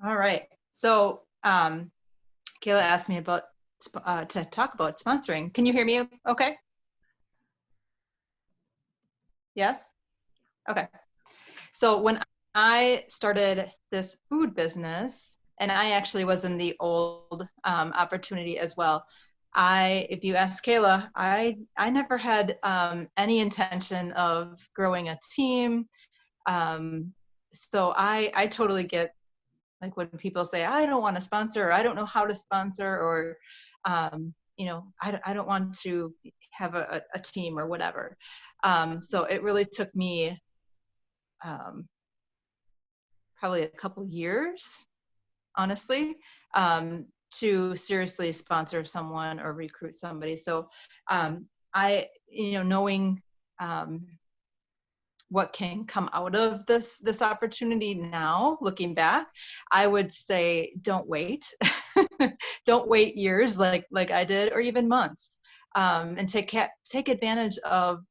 [SPEAKER 4] All right. So Kayla asked me about to talk about sponsoring. Can you hear me okay? Yes? Okay. So when I started this food business, and I actually was in the old opportunity as well, if you ask Kayla, I never had any intention of growing a team. So I totally get, like, when people say, I don't want to sponsor, or I don't know how to sponsor, or you know, I don't want to have a team or whatever. So it really took me probably a couple years, honestly, to seriously sponsor someone or recruit somebody. So knowing what can come out of this opportunity now, looking back, I would say don't wait. Don't wait years like I did, or even months, and take advantage of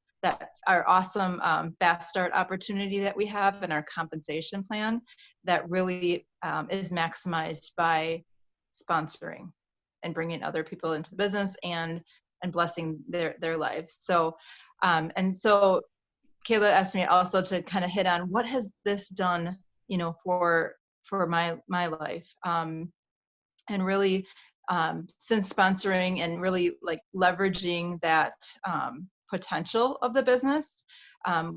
[SPEAKER 4] our awesome fast start opportunity that we have, and our compensation plan that really is maximized by sponsoring and bringing other people into the business and blessing their lives. So so Kayla asked me also to kind of hit on what has this done, you know, for my life, and really since sponsoring and really like leveraging that potential of the business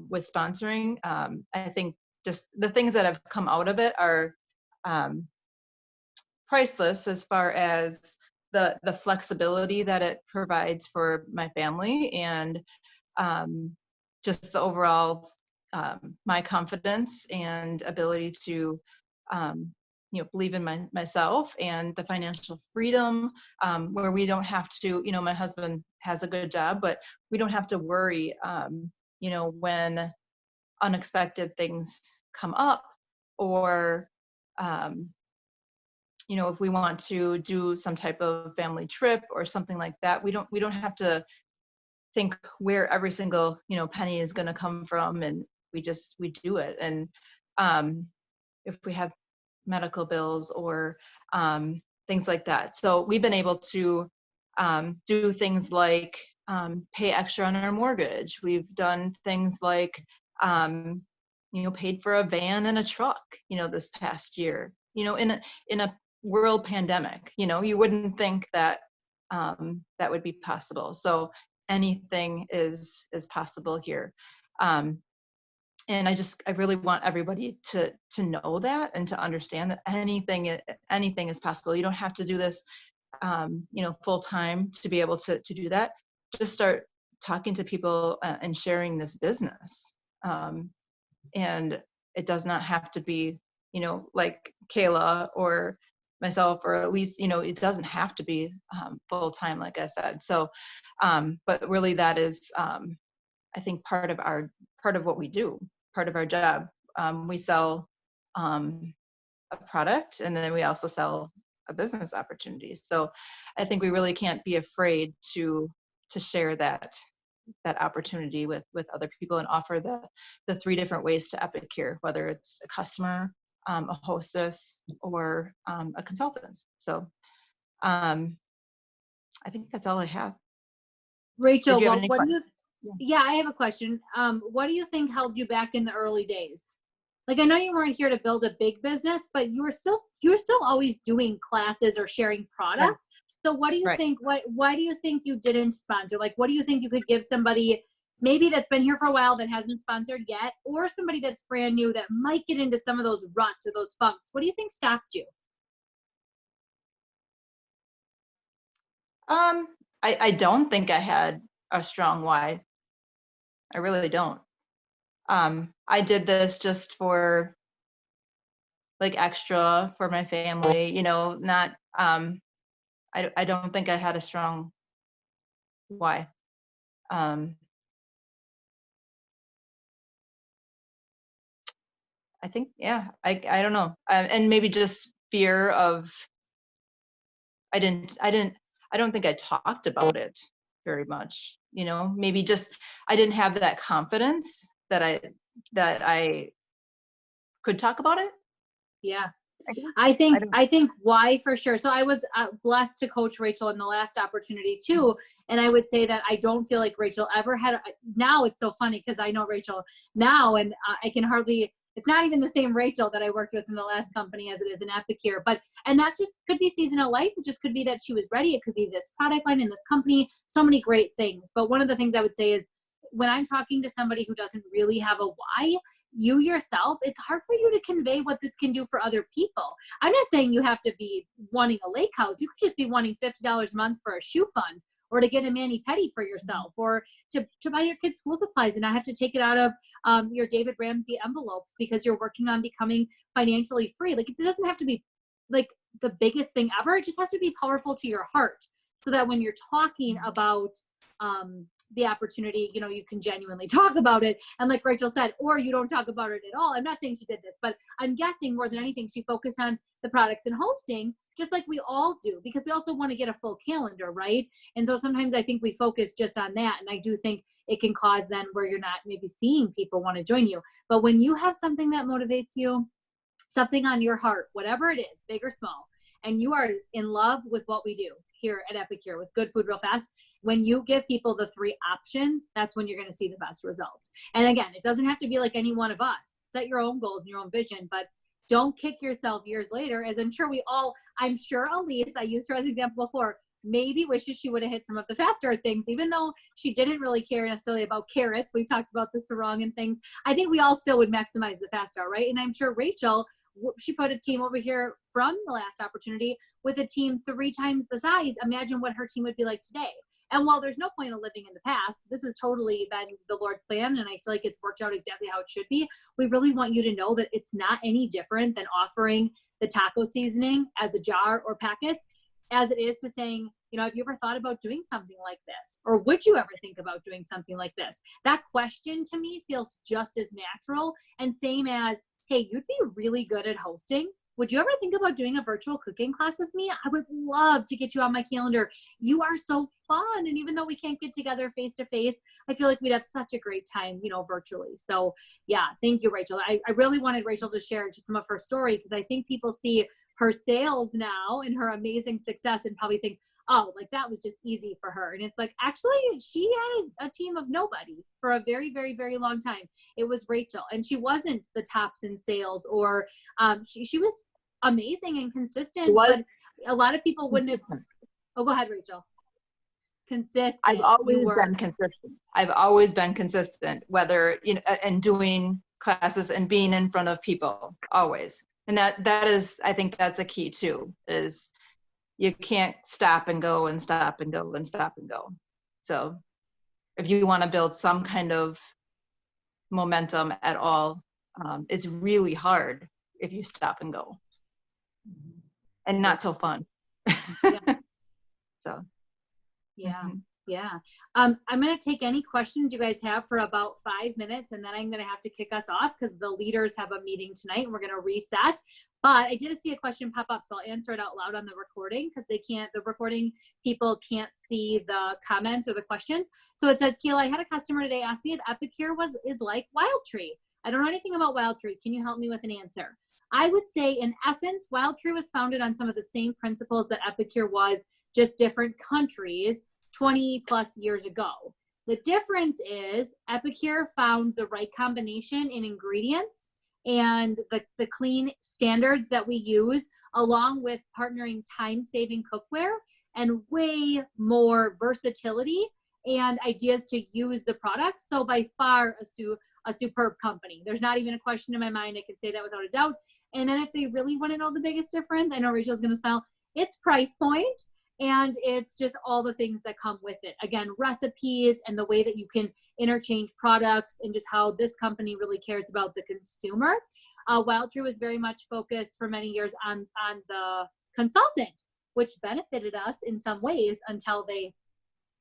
[SPEAKER 4] with sponsoring, I think just the things that have come out of it are priceless, as far as the flexibility that it provides for my family, and just the overall my confidence and ability to believe in myself, and the financial freedom, where we don't have to, you know, my husband has a good job, but we don't have to worry, when unexpected things come up, or if we want to do some type of family trip or something like that, we don't have to think where every single penny is going to come from, and we do it. And if we have medical bills or things like that, so we've been able to do things like pay extra on our mortgage. We've done things like paid for a van and a truck this past year, in a world pandemic. You know, you wouldn't think that that would be possible. So anything is possible here. And I really want everybody to know that and to understand that anything is possible. You don't have to do this, you know, full time to be able to do that. Just start talking to people and sharing this business. And it does not have to be, you know, like Kayla or myself, or at least, you know, it doesn't have to be full time, like I said. So, but really that is, I think part of what we do, part of our job. We sell a product, and then we also sell a business opportunity. So I think we really can't be afraid to share that opportunity with other people and offer the 3 different ways to Epicure, whether it's a customer, a hostess, or a consultant. So I think that's all I have.
[SPEAKER 1] Rachel,
[SPEAKER 4] Did you have
[SPEAKER 1] well,
[SPEAKER 4] any
[SPEAKER 1] what do you,
[SPEAKER 4] questions?
[SPEAKER 1] yeah, I have a question. What do you think held you back in the early days? Like, I know you weren't here to build a big business, but you were still always doing classes or sharing product.
[SPEAKER 4] Right.
[SPEAKER 1] So what do you
[SPEAKER 4] Right.
[SPEAKER 1] think, why do you think you didn't sponsor? Like, what do you think you could give somebody maybe that's been here for a while that hasn't sponsored yet, or somebody that's brand new that might get into some of those ruts or those funks? What do you think stopped you?
[SPEAKER 4] I don't think I had a strong why. I really don't. I did this just for like extra for my family, you know, not, I don't think I had a strong why. I think, yeah, I don't know. And maybe just fear of, I don't think I talked about it very much, you know, maybe just, I didn't have that confidence that I could talk about it.
[SPEAKER 1] Yeah.
[SPEAKER 4] I guess.
[SPEAKER 1] I think why for sure. So I was blessed to coach Rachel in the last opportunity too. And I would say that I don't feel like Rachel ever had, now it's so funny because I know Rachel now, and I can hardly, it's not even the same Rachel that I worked with in the last company as it is in Epicure. And that's just, could be seasonal life. It just could be that she was ready. It could be this product line in this company, so many great things. But one of the things I would say is, when I'm talking to somebody who doesn't really have a why, you yourself, it's hard for you to convey what this can do for other people. I'm not saying you have to be wanting a lake house. You could just be wanting $50 a month for a shoe fund, or to get a mani-pedi for yourself, or to buy your kids school supplies and not have to take it out of your David Ramsey envelopes because you're working on becoming financially free. Like, it doesn't have to be like the biggest thing ever. It just has to be powerful to your heart, so that when you're talking about the opportunity, you know, you can genuinely talk about it. And like Rachel said, or you don't talk about it at all. I'm not saying she did this, but I'm guessing more than anything, she focused on the products and hosting, just like we all do, because we also want to get a full calendar, right? And so sometimes I think we focus just on that. And I do think it can cause then where you're not maybe seeing people want to join you. But when you have something that motivates you, something on your heart, whatever it is, big or small, and you are in love with what we do here at Epicure with Good Food Real Fast, when you give people the 3 options, that's when you're going to see the best results. And again, it doesn't have to be like any one of us. Set your own goals and your own vision, but don't kick yourself years later, as I'm sure Elese, I used her as an example before, maybe wishes she would have hit some of the faster things, even though she didn't really care necessarily about carrots. We've talked about this wrong and things. I think we all still would maximize the fast hour, right? And I'm sure Rachel, she could have came over here from the last opportunity with a team 3 times the size. Imagine what her team would be like today. And while there's no point in living in the past, this has totally been the Lord's plan, and I feel like it's worked out exactly how it should be. We really want you to know that it's not any different than offering the taco seasoning as a jar or packets, as it is to saying, you know, have you ever thought about doing something like this? Or would you ever think about doing something like this? That question to me feels just as natural, and same as, hey, you'd be really good at hosting. Would you ever think about doing a virtual cooking class with me? I would love to get you on my calendar. You are so fun. And even though we can't get together face to face, I feel like we'd have such a great time, you know, virtually. So yeah, thank you, Rachel. I really wanted Rachel to share just some of her story, because I think people see her sales now and her amazing success and probably think, oh, like that was just easy for her. And it's like, actually, she had a team of nobody for a very, very, very long time. It was Rachel, and she wasn't the tops in sales, or she was amazing and consistent,
[SPEAKER 4] Was
[SPEAKER 1] but a lot of people wouldn't have. Oh, go ahead, Rachel. Consistent.
[SPEAKER 4] I've always been consistent. I've always been consistent, whether, you know, and doing classes and being in front of people, always. And that is, I think that's a key too, is you can't stop and go and stop and go and stop and go. So if you want to build some kind of momentum at all, it's really hard if you stop and go, and not so fun.
[SPEAKER 1] Yeah.
[SPEAKER 4] So.
[SPEAKER 1] Yeah.
[SPEAKER 4] Mm-hmm.
[SPEAKER 1] Yeah. I'm going to take any questions you guys have for about 5 minutes, and then I'm going to have to kick us off because the leaders have a meeting tonight and we're going to reset. But I did see a question pop up, so I'll answer it out loud on the recording because the recording people can't see the comments or the questions. So it says, Kayla, I had a customer today ask me if Epicure is like Wild Tree. I don't know anything about Wild Tree. Can you help me with an answer? I would say, in essence, Wild Tree was founded on some of the same principles that Epicure was, just different countries 20 plus years ago. The difference is Epicure found the right combination in ingredients and the clean standards that we use, along with partnering time-saving cookware and way more versatility and ideas to use the product. So by far a superb company. There's not even a question in my mind. I can say that without a doubt. And then if they really want to know the biggest difference, I know Rachel's going to smile, it's price point. And it's just all the things that come with it. Again, recipes and the way that you can interchange products, and just how this company really cares about the consumer. Wild Tree was very much focused for many years on the consultant, which benefited us in some ways until they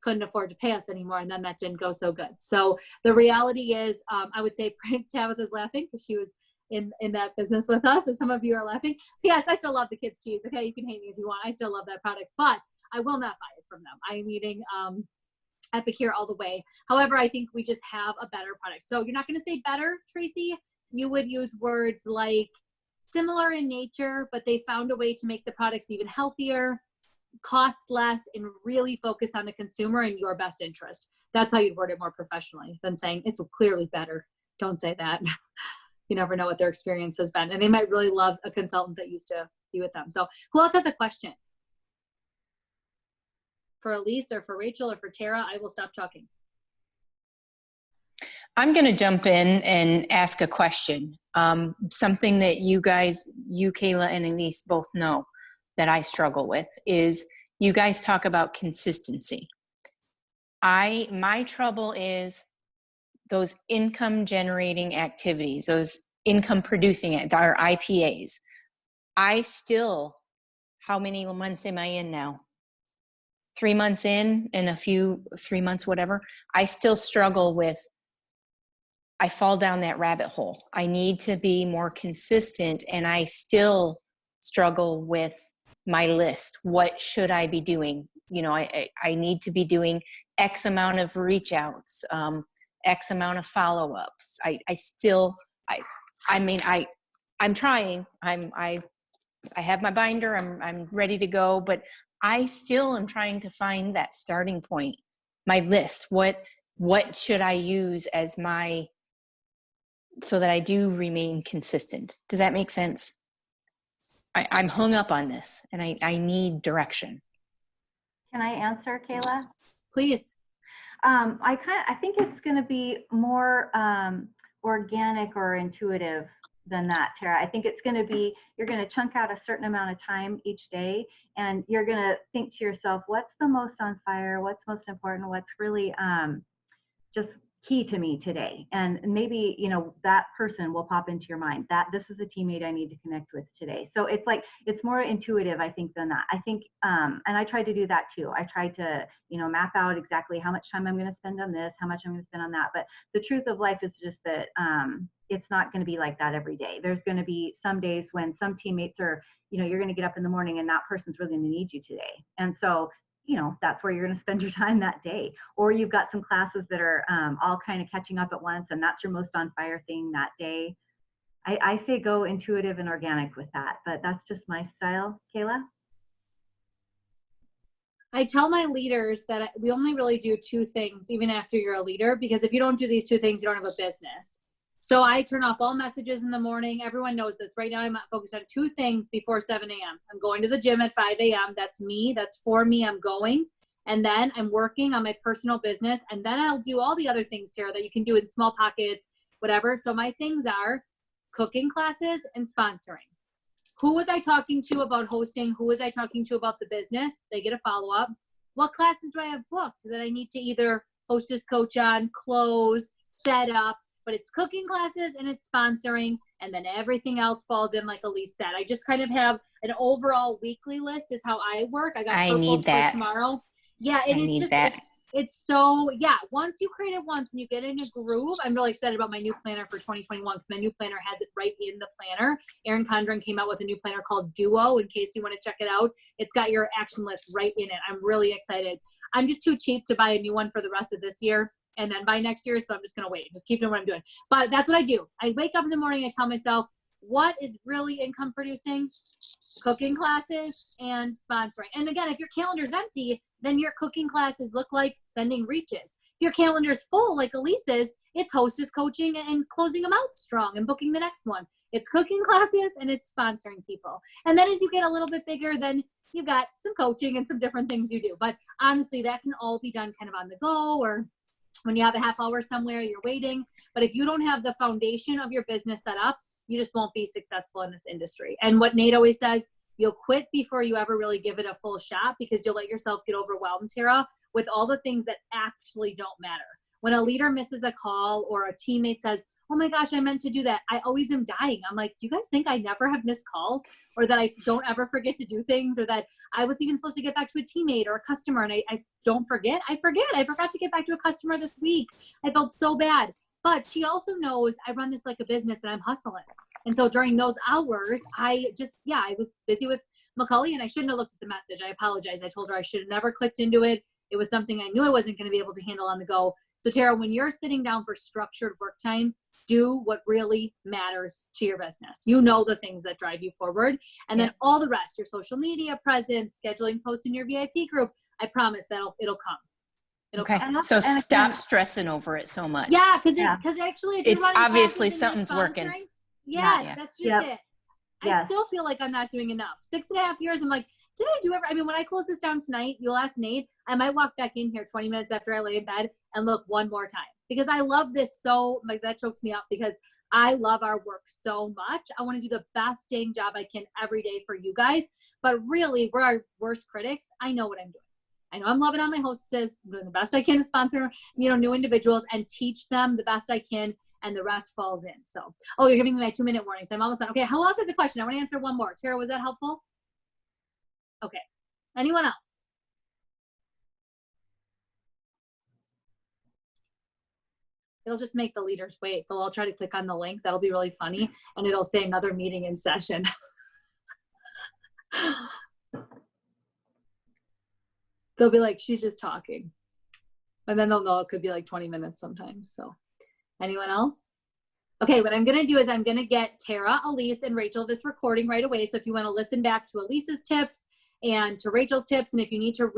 [SPEAKER 1] couldn't afford to pay us anymore. And then that didn't go so good. So the reality is, I would say Tabitha's laughing because she was in that business with us. So some of you are laughing. Yes, I still love the kids' cheese. Okay, you can hate me if you want. I still love that product, but I will not buy it from them. I am eating Epicure all the way. However, I think we just have a better product. So you're not going to say better, Tracy. You would use words like similar in nature, but they found a way to make the products even healthier, cost less, and really focus on the consumer and your best interest. That's how you'd word it more professionally than saying it's clearly better. Don't say that. You never know what their experience has been. And they might really love a consultant that used to be with them. So who else has a question? For Elise or for Rachel or for Tara, I will stop talking.
[SPEAKER 2] I'm going to jump in and ask a question. Something that you guys, Kayla and Elise, both know that I struggle with is you guys talk about consistency. My trouble is those income generating activities, those income producing, our IPAs. I still, how many months am I in now? 3 months in, and 3 months, whatever. I still struggle with, I fall down that rabbit hole. I need to be more consistent, and I still struggle with my list. What should I be doing? You know, I need to be doing X amount of reach outs, X amount of follow-ups. I'm trying. I have my binder. I'm ready to go, but I still am trying to find that starting point, my list. What should I use as so that I do remain consistent? Does that make sense? I'm hung up on this, and I need direction.
[SPEAKER 3] Can I answer, Kayla?
[SPEAKER 1] Please.
[SPEAKER 3] I think it's going to be more organic or intuitive than that, Tara. I think it's going to be, you're going to chunk out a certain amount of time each day, and you're going to think to yourself, what's the most on fire? What's most important? What's really just key to me today? And maybe, you know, that person will pop into your mind, that this is the teammate I need to connect with today. So it's like, it's more intuitive, I think, than that. I think, and I tried to do that too. I tried to, you know, map out exactly how much time I'm going to spend on this, how much I'm going to spend on that. But the truth of life is just that it's not going to be like that every day. There's going to be some days when some teammates are, you know, you're going to get up in the morning and that person's really going to need you today. And so, you know, that's where you're going to spend your time that day. Or you've got some classes that are all kind of catching up at once, and that's your most on fire thing that day. I say go intuitive and organic with that, but that's just my style. Kayla?
[SPEAKER 1] I tell my leaders that we only really do 2 things even after you're a leader, because if you don't do these 2 things, you don't have a business. So I turn off all messages in the morning. Everyone knows this. Right now I'm focused on 2 things before 7 a.m. I'm going to the gym at 5 a.m. That's me. That's for me. I'm going. And then I'm working on my personal business. And then I'll do all the other things, Tara, that you can do in small pockets, whatever. So my things are cooking classes and sponsoring. Who was I talking to about hosting? Who was I talking to about the business? They get a follow-up. What classes do I have booked that I need to either hostess coach on, close, set up? But it's cooking classes and it's sponsoring, and then everything else falls in, like Elese said. I just kind of have an overall weekly list is how I work. I got
[SPEAKER 9] I need that
[SPEAKER 1] tomorrow. Yeah, and
[SPEAKER 9] I
[SPEAKER 1] it's
[SPEAKER 9] need
[SPEAKER 1] just
[SPEAKER 9] that.
[SPEAKER 1] it's so, yeah, once you create it once and you get in a groove. I'm really excited about my new planner for 2021 because my new planner has it right in the planner. Erin Condren came out with a new planner called Duo, in case you want to check it out. It's got your action list right in it. I'm really excited. I'm just too cheap to buy a new one for the rest of this year and then by next year, so I'm just going to wait. Just keep doing what I'm doing. But that's what I do. I wake up in the morning, I tell myself, what is really income producing? Cooking classes and sponsoring. And again, if your calendar's empty, then your cooking classes look like sending reaches. If your calendar's full, like Elise's, it's hostess coaching and closing them out strong and booking the next one. It's cooking classes and it's sponsoring people. And then as you get a little bit bigger, then you've got some coaching and some different things you do. But honestly, that can all be done kind of on the go, or when you have a half hour somewhere, you're waiting. But if you don't have the foundation of your business set up, you just won't be successful in this industry. And what Nate always says, you'll quit before you ever really give it a full shot, because you'll let yourself get overwhelmed, Tara, with all the things that actually don't matter. When a leader misses a call or a teammate says, oh my gosh, I meant to do that, I always am dying. I'm like, do you guys think I never have missed calls, or that I don't ever forget to do things, or that I was even supposed to get back to a teammate or a customer and I don't forget? I forget. I forgot to get back to a customer this week. I felt so bad. But she also knows I run this like a business and I'm hustling. And so during those hours, I was busy with McCully and I shouldn't have looked at the message. I apologize. I told her I should have never clicked into it. It was something I knew I wasn't going to be able to handle on the go. So Tara, when you're sitting down for structured work time, do what really matters to your business. You know the things that drive you forward. And then all the rest, your social media presence, scheduling posts in your VIP group, I promise it'll come.
[SPEAKER 9] Okay, so stop stressing over it so much.
[SPEAKER 1] Yeah, because actually, if
[SPEAKER 9] it's obviously something's working.
[SPEAKER 1] Yes, that's just it. I still feel like I'm not doing enough. 6.5 years, I'm like, did I do I mean, when I close this down tonight, you'll ask Nate, I might walk back in here 20 minutes after I lay in bed and look one more time, because I love this so, like, that chokes me up because I love our work so much. I want to do the best dang job I can every day for you guys. But really, we're our worst critics. I know what I'm doing. I know I'm loving on my hostesses. I'm doing the best I can to sponsor, new individuals and teach them the best I can, and the rest falls in. So, you're giving me my 2-minute warning, so I'm almost done. Okay, who else has a question? I want to answer one more. Tara, was that helpful? Okay. Anyone else? It'll just make the leaders wait. They'll all try to click on the link. That'll be really funny. And it'll say another meeting in session. They'll be like, she's just talking. And then they'll know it could be like 20 minutes sometimes. So anyone else? Okay, what I'm going to do is I'm going to get Tera, Elese, and Rachel this recording right away. So if you want to listen back to Elise's tips and to Rachel's tips, and if you need to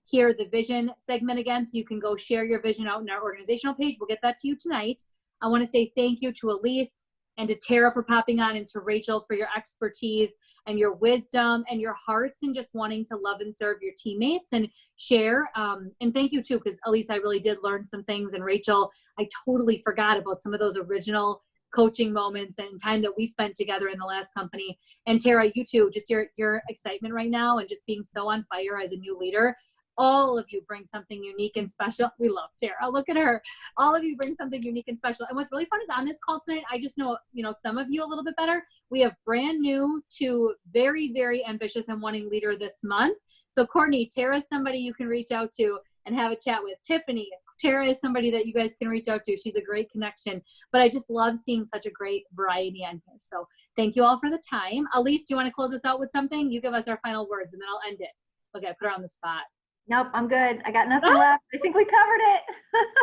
[SPEAKER 1] hear the vision segment again, so you can go share your vision out in our organizational page, we'll get that to you tonight. I want to say thank you to Elese and to Tera for popping on, and to Rachel for your expertise and your wisdom and your hearts and just wanting to love and serve your teammates and share. And thank you too, because Elese, I really did learn some things, and Rachel, I totally forgot about some of those original coaching moments and time that we spent together in the last company. And Tera, you too, just your excitement right now and just being so on fire as a new leader. All of you bring something unique and special. We love Tera. Look at her. All of you bring something unique and special. And what's really fun is on this call tonight, I just know, some of you a little bit better. We have brand new to very, very ambitious and wanting leader this month. So Courtney, Tera is somebody you can reach out to and have a chat with. Tiffany, Tera is somebody that you guys can reach out to. She's a great connection. But I just love seeing such a great variety on here. So thank you all for the time. Elese, do you want to close us out with something? You give us our final words and then I'll end it. Okay, put her on the spot.
[SPEAKER 3] Nope, I'm good. I got nothing left. I think we covered it.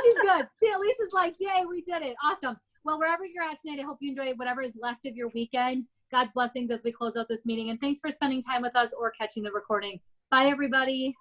[SPEAKER 1] She's good. See, Elise is like, yay, we did it. Awesome. Well, wherever you're at tonight, I hope you enjoy whatever is left of your weekend. God's blessings as we close out this meeting. And thanks for spending time with us or catching the recording. Bye, everybody.